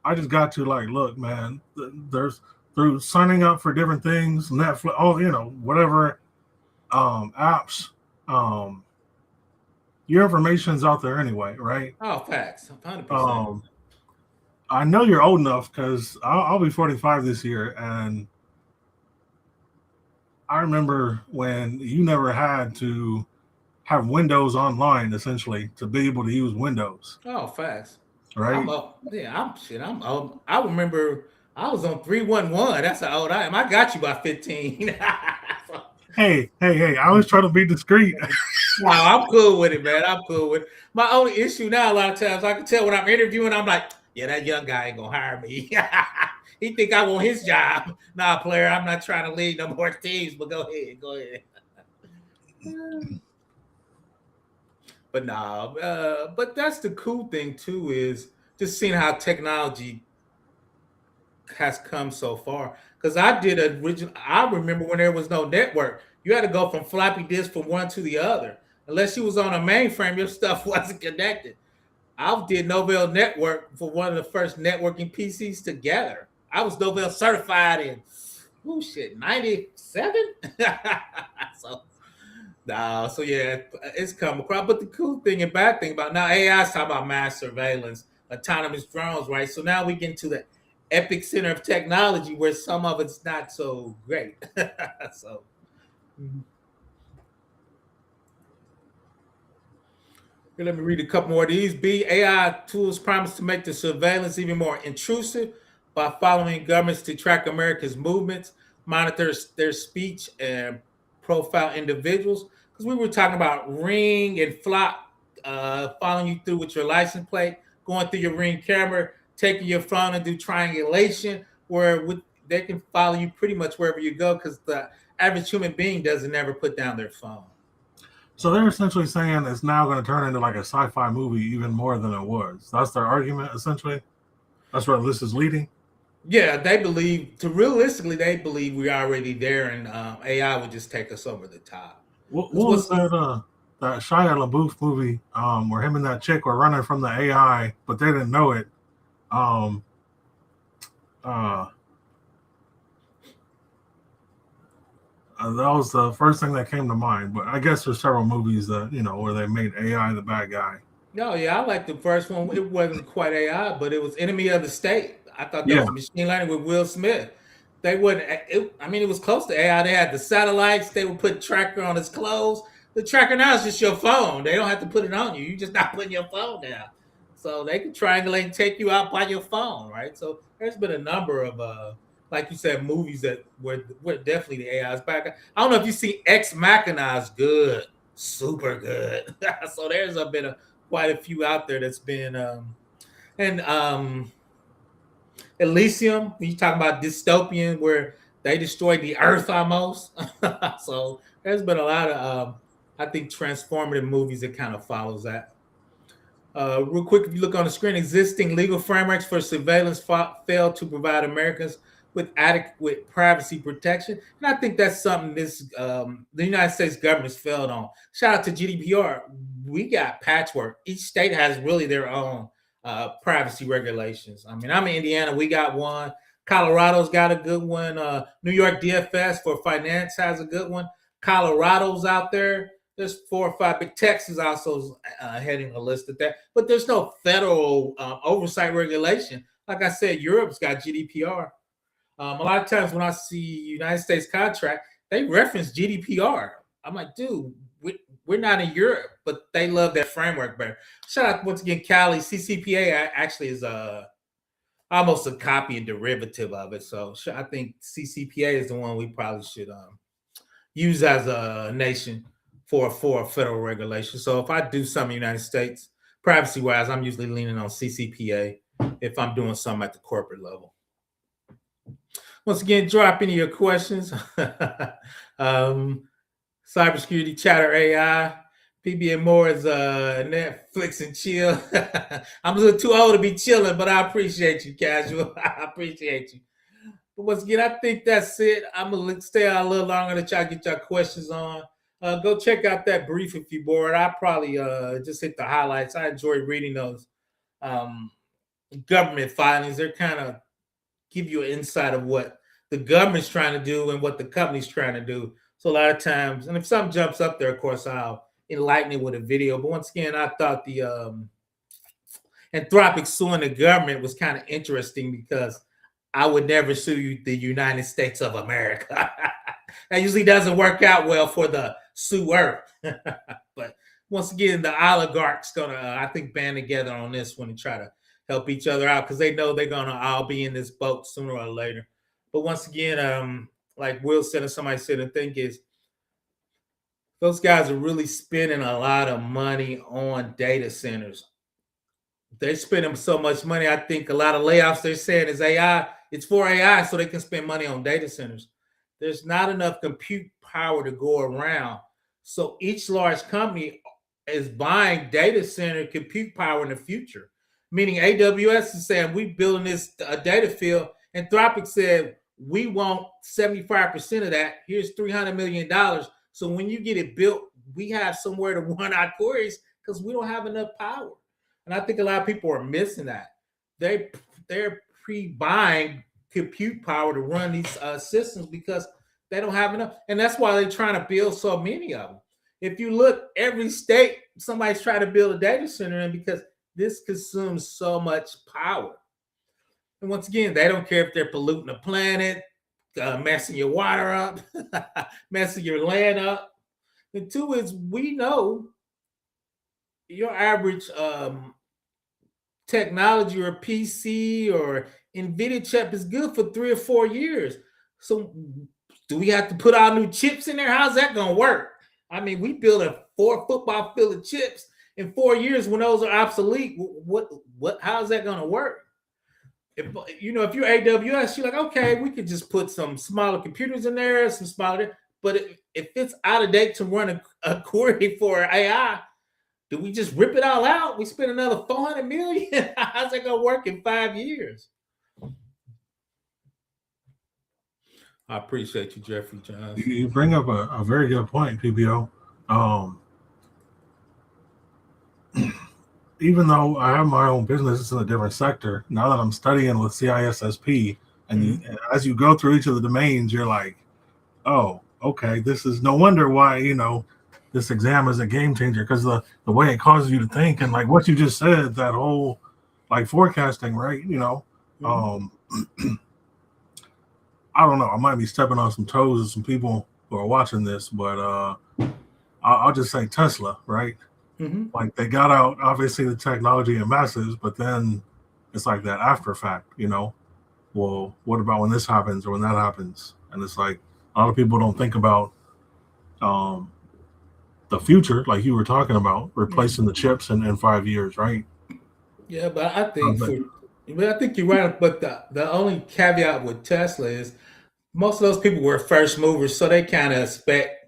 I just got to like, look, man, there's through signing up for different things, Netflix, oh, whatever apps, um, your information's out there anyway, right? Oh, facts, 100%. Um, I know you're old enough because I'll be 45 this year, and I remember when you never had to have Windows online essentially to be able to use Windows, Oh, facts. I'm right? up. Yeah, I'm shit. I'm old. I remember I was on 311. That's how old I am. I got you by 15. So, Hey! I was trying to be discreet. no, I'm cool with it, man. I'm cool with it. My only issue now, a lot of times, I can tell when I'm interviewing, I'm like, yeah, that young guy ain't gonna hire me. He think I want his job. Nah, player, I'm not trying to lead no more teams. But go ahead. But nah, but that's the cool thing too is just seeing how technology has come so far. Because I did original. I remember when there was no network, you had to go from floppy disk from one to the other. Unless you was on a mainframe, your stuff wasn't connected. I did Novell Network for one of the first networking PCs together. I was Novell certified in shit 97. So no, so yeah, it's come across. But the cool thing and bad thing about now AI is talking about mass surveillance, autonomous drones, right? So now we get into the epic center of technology where some of it's not so great. So here, let me read a couple more of these. B AI tools promise to make the surveillance even more intrusive by following governments to track America's movements, monitor their speech, and profile individuals. Because we were talking about Ring and Flop following you through with your license plate, going through your Ring camera, taking your phone and do triangulation, where they can follow you pretty much wherever you go, because the average human being doesn't ever put down their phone. So they're essentially saying it's now going to turn into like a sci-fi movie even more than it was. That's their argument, essentially. That's where this is leading. Yeah, they believe realistically, they believe we're already there, and AI would just take us over the top. What Because was that Shia LaBeouf movie where him and that chick were running from the AI, but they didn't know it? Um, uh, that was the first thing that came to mind. But I guess there's several movies that where they made AI the bad guy. No, yeah, I like the first one. It wasn't quite AI, but it was Enemy of the State. I thought that Yeah, was machine learning with Will Smith. They wouldn't. I mean, it was close to AI. They had the satellites. They would put tracker on his clothes. The tracker now is just your phone. They don't have to put it on you. You're just not putting your phone down. So they can triangulate and take you out by your phone, right? So there's been a number of, like you said, movies that were definitely the AI's back. I don't know if you see Ex Machina is good, super good. So there's been quite a few out there that's been, and Elysium, when you talk about dystopian, where they destroyed the earth almost. So there's been a lot of, I think, transformative movies that kind of follows that. Real quick, if you look on the screen, existing legal frameworks for surveillance fail to provide Americans with adequate privacy protection, and I think that's something the United States government's failed on. Shout out to GDPR. We got patchwork. Each state has really their own privacy regulations. I mean, I'm in Indiana. We got one. Colorado's got a good one. New York DFS for finance has a good one. Colorado's out there. There's 4 or 5. But Texas also heading a list of that. But there's no federal oversight regulation. Like I said, Europe's got GDPR. A lot of times when I see United States contract, they reference GDPR. I'm like, dude, we're not in Europe, but they love that framework better. Shout out once again, Cali. CCPA actually is almost a copy and derivative of it. So I think CCPA is the one we probably should use as a nation for a federal regulation. So if I do something in the United States, privacy wise, I'm usually leaning on CCPA if I'm doing something at the corporate level. Once again, drop any of your questions. Cybersecurity Chatter AI. PBN Moore is Netflix and chill. I'm a little too old to be chilling, but I appreciate you, Casual. I appreciate you. But once again, I think that's it. I'm going to stay out a little longer to try to get your questions on. Go check out that brief if you're bored. I probably just hit the highlights. I enjoy reading those government filings. They're kind of give you an insight of what the government's trying to do and what the company's trying to do. So a lot of times, and if something jumps up there, of course, I'll enlighten it with a video. But once again, I thought the Anthropic suing the government was kind of interesting because I would never sue the United States of America. That usually doesn't work out well for the suer. But once again, the oligarchs gonna, I think, band together on this one and try to help each other out because they know they're gonna all be in this boat sooner or later. But once again, like Will said and somebody said, the thing is, those guys are really spending a lot of money on data centers. They're spending so much money. I think a lot of layoffs they're saying is AI. It's for AI, so they can spend money on data centers. There's not enough compute power to go around. So each large company is buying data center compute power in the future. Meaning AWS is saying, we're building this data field. Anthropic said, we want 75% of that. Here's $300 million. So when you get it built, we have somewhere to run our queries because we don't have enough power. And I think a lot of people are missing that. They're pre-buying compute power to run these systems because they don't have enough. And that's why they're trying to build so many of them. If you look, every state, somebody's trying to build a data center in because this consumes so much power. And once again, they don't care if they're polluting the planet, messing your water up, messing your land up. And two is, we know your average technology or PC or NVIDIA chip is good for 3 or 4 years. So do we have to put our new chips in there? How's that going to work? I mean, we built a 4 football field of chips in 4 years when those are obsolete. How's that going to work? if if you're AWS, you're like, okay, we could just put some smaller computers in there, some smaller. But if it's out of date to run a query for AI, do we just rip it all out? We spend another 400 million. How's that gonna work in 5 years? I appreciate you, Jeffrey Johnson. You bring up a very good point, PBO. Even though I have my own business, it's in a different sector. Now that I'm studying with CISSP, and as you go through each of the domains, you're like, oh, okay, this is no wonder why, this exam is a game changer, because the way it causes you to think, and like what you just said, that whole like forecasting, right? I don't know. I might be stepping on some toes of some people who are watching this, but I'll just say Tesla, right? Like they got out, obviously, the technology in masses, but then it's like that after fact, well, what about when this happens or when that happens? And it's like a lot of people don't think about the future, like you were talking about, replacing the chips in 5 years, right? Yeah, but I think you're right. But the only caveat with Tesla is most of those people were first movers, so they kind of expect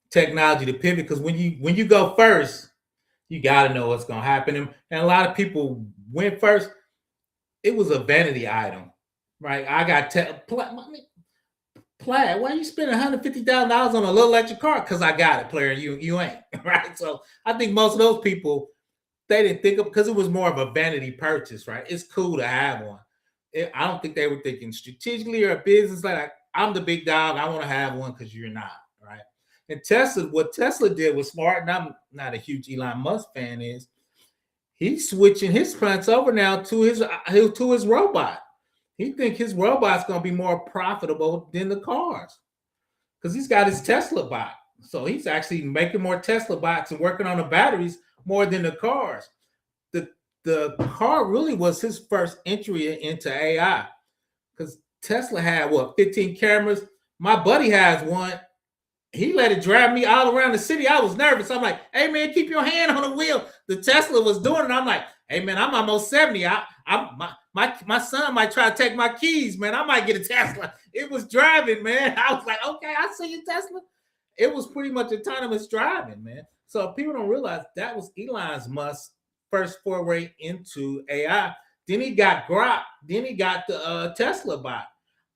technology to pivot, because when you go first, you got to know what's going to happen. And a lot of people went first. It was a vanity item, right? I got Plaid, why are you spending $150,000 on a little electric car? Because I got it, player. You ain't, right? So I think most of those people, they didn't think of, because it was more of a vanity purchase, right? It's cool to have one. I don't think they were thinking strategically or a business like I'm the big dog, I want to have one, because you're not, right? And what Tesla did was smart, and I'm not a huge Elon Musk fan, is he's switching his plants over now to his robot. He think his robot's going to be more profitable than the cars, because he's got his Tesla bot. So he's actually making more Tesla bots and working on the batteries more than the cars. The car really was his first entry into AI, because Tesla had 15 cameras. My buddy has one. He let it drive me all around the city. I was nervous. I'm like, hey man, keep your hand on the wheel. The Tesla was doing it. I'm like, hey man, I'm almost 70. My son might try to take my keys, man. I might get a Tesla. It was driving, man. I was like, okay, I see you, Tesla. It was pretty much autonomous driving, man. So people don't realize that was Elon Musk's first foray into AI. Then he got Grok. Then he got the Tesla bot.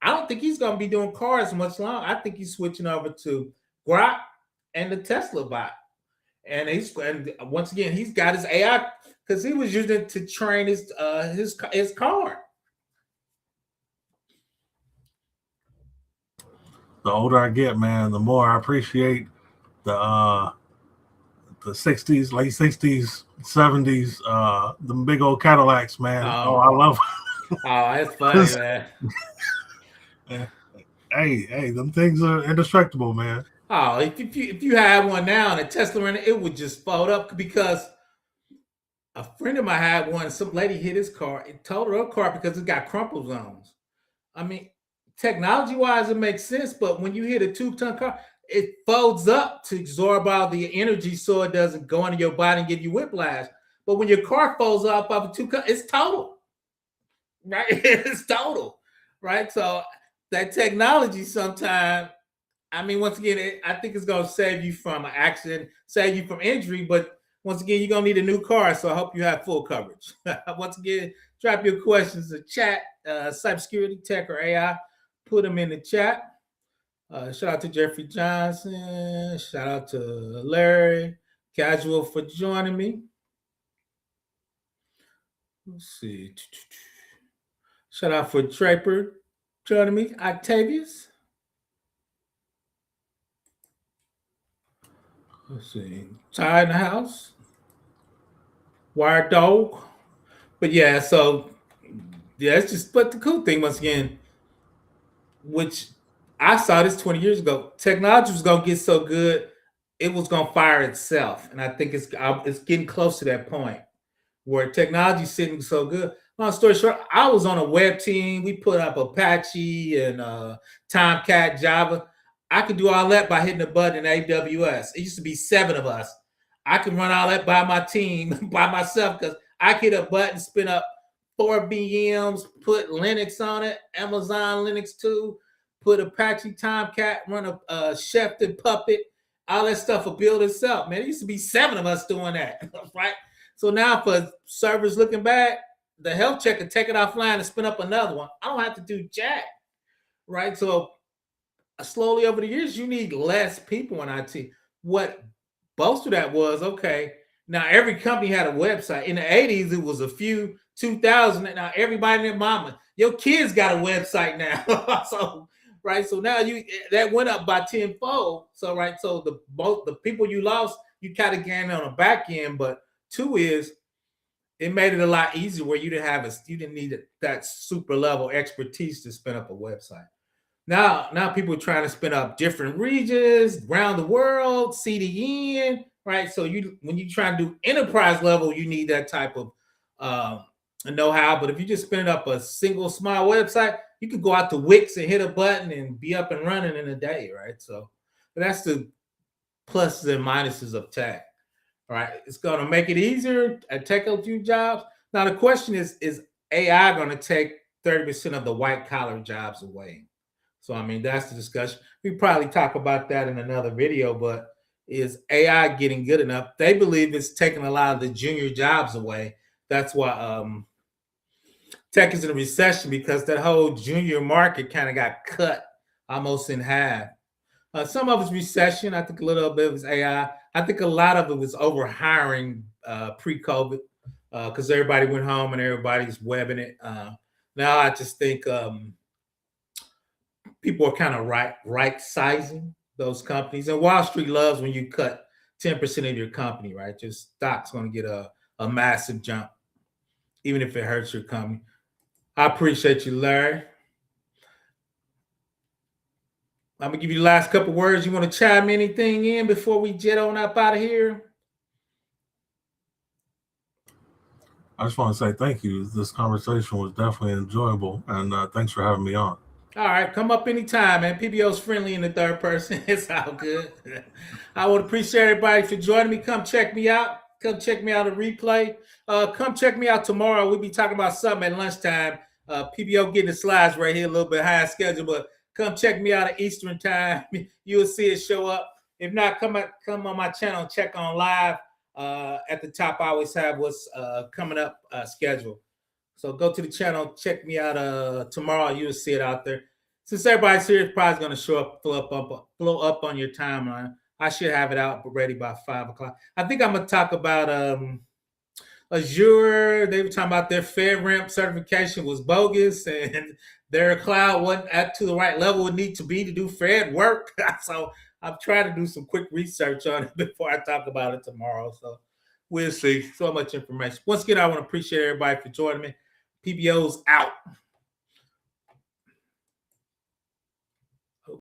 I don't think he's going to be doing cars much longer. I think he's switching over to Grok and the Tesla bot. And once again, he's got his AI, because he was using it to train his car. The older I get, man, the more I appreciate the 60s, late 60s, 70s, the big old Cadillacs, man. I love Oh, that's funny, man. Hey, them things are indestructible, man. Oh, if you had one now and a Tesla in it, it would just fold up, because a friend of mine had one. Some lady hit his car. It totaled her car because it got crumple zones. I mean, technology-wise, it makes sense, but when you hit a 2-ton car, it folds up to absorb all the energy so it doesn't go into your body and give you whiplash. But when your car folds up off a 2-ton, it's total, right? It's total, right? So that technology sometimes, I mean, once again, I think it's going to save you from an accident, save you from injury, but once again, you're going to need a new car, so I hope you have full coverage. Once again, drop your questions in the chat, cybersecurity, tech, or AI. Put them in the chat. Shout out to Jeffrey Johnson. Shout out to Larry Casual for joining me. Let's see. Shout out for Draper joining me. Octavius. Let's see. Ty in the house. Wired Dog. But yeah, so yeah, it's just, but the cool thing, once again, which I saw this 20 years ago, technology was gonna get so good, it was gonna fire itself. And I think it's getting close to that point where technology's sitting so good. Long story short, I was on a web team. We put up Apache and Tomcat, Java. I could do all that by hitting a button in AWS. It used to be 7 of us. I could run all that by my team, by myself, because I hit a button, spin up 4 VMs, put Linux on it, Amazon Linux 2, put Apache Tomcat, run a Chef and Puppet. All that stuff will build itself, man. It used to be 7 of us doing that, right? So now for servers looking back, the health check can take it offline and spin up another one. I don't have to do jack, right? So slowly over the years, you need less people in IT. What bolstered that was, okay, now every company had a website. In the 80s, it was a few, 2000. Now everybody and their mama, your kids got a website now. So, right, so now that went up by tenfold. So, right, so the people you lost, you kind of gained on the back end. But two is it made it a lot easier where you didn't need that super level expertise to spin up a website. Now people are trying to spin up different regions around the world, CDN, right? So when you try to do enterprise level, you need that type of know-how. But if you just spin up a single small website, you can go out to Wix and hit a button and be up and running in a day, right? So that's the pluses and minuses of tech, right? It's going to make it easier to take a few jobs. Now the question is AI going to take 30% of the white collar jobs away? So, I mean, that's the discussion. We probably talk about that in another video, but is AI getting good enough? They believe it's taking a lot of the junior jobs away. That's why tech is in a recession, because that whole junior market kind of got cut almost in half. Some of it's recession. I think a little bit was AI. I think a lot of it was over hiring pre-COVID because everybody went home and everybody's webbing it. Now I just think people are kind of right sizing those companies, and Wall Street loves when you cut 10% of your company, right? Your stock's going to get a massive jump, even if it hurts your company. I appreciate you, Larry. I'm gonna give you the last couple words. You want to chime anything in before we jet on up out of here? I just want to say thank you. This conversation was definitely enjoyable, and thanks for having me on. All right, come up anytime, man. PBO's friendly in the third person. It's all good. I would appreciate everybody for joining me. Come check me out. Come check me out a replay. Come check me out tomorrow. We'll be talking about something at lunchtime. PBO getting the slides right here, a little bit high schedule, but come check me out at Eastern time. You'll see it show up. If not, come on my channel and check on live. At the top, I always have what's coming up scheduled. So go to the channel, check me out tomorrow. You'll see it out there. Since everybody's here, it's probably going to show up, flow up on your timeline. I should have it out ready by 5 o'clock. I think I'm going to talk about Azure. They were talking about their FedRAMP certification was bogus, and their cloud wasn't to the right level it needs to be to do Fed work. So I'm trying to do some quick research on it before I talk about it tomorrow. So we'll see. So much information. Once again, I want to appreciate everybody for joining me. PBO's out.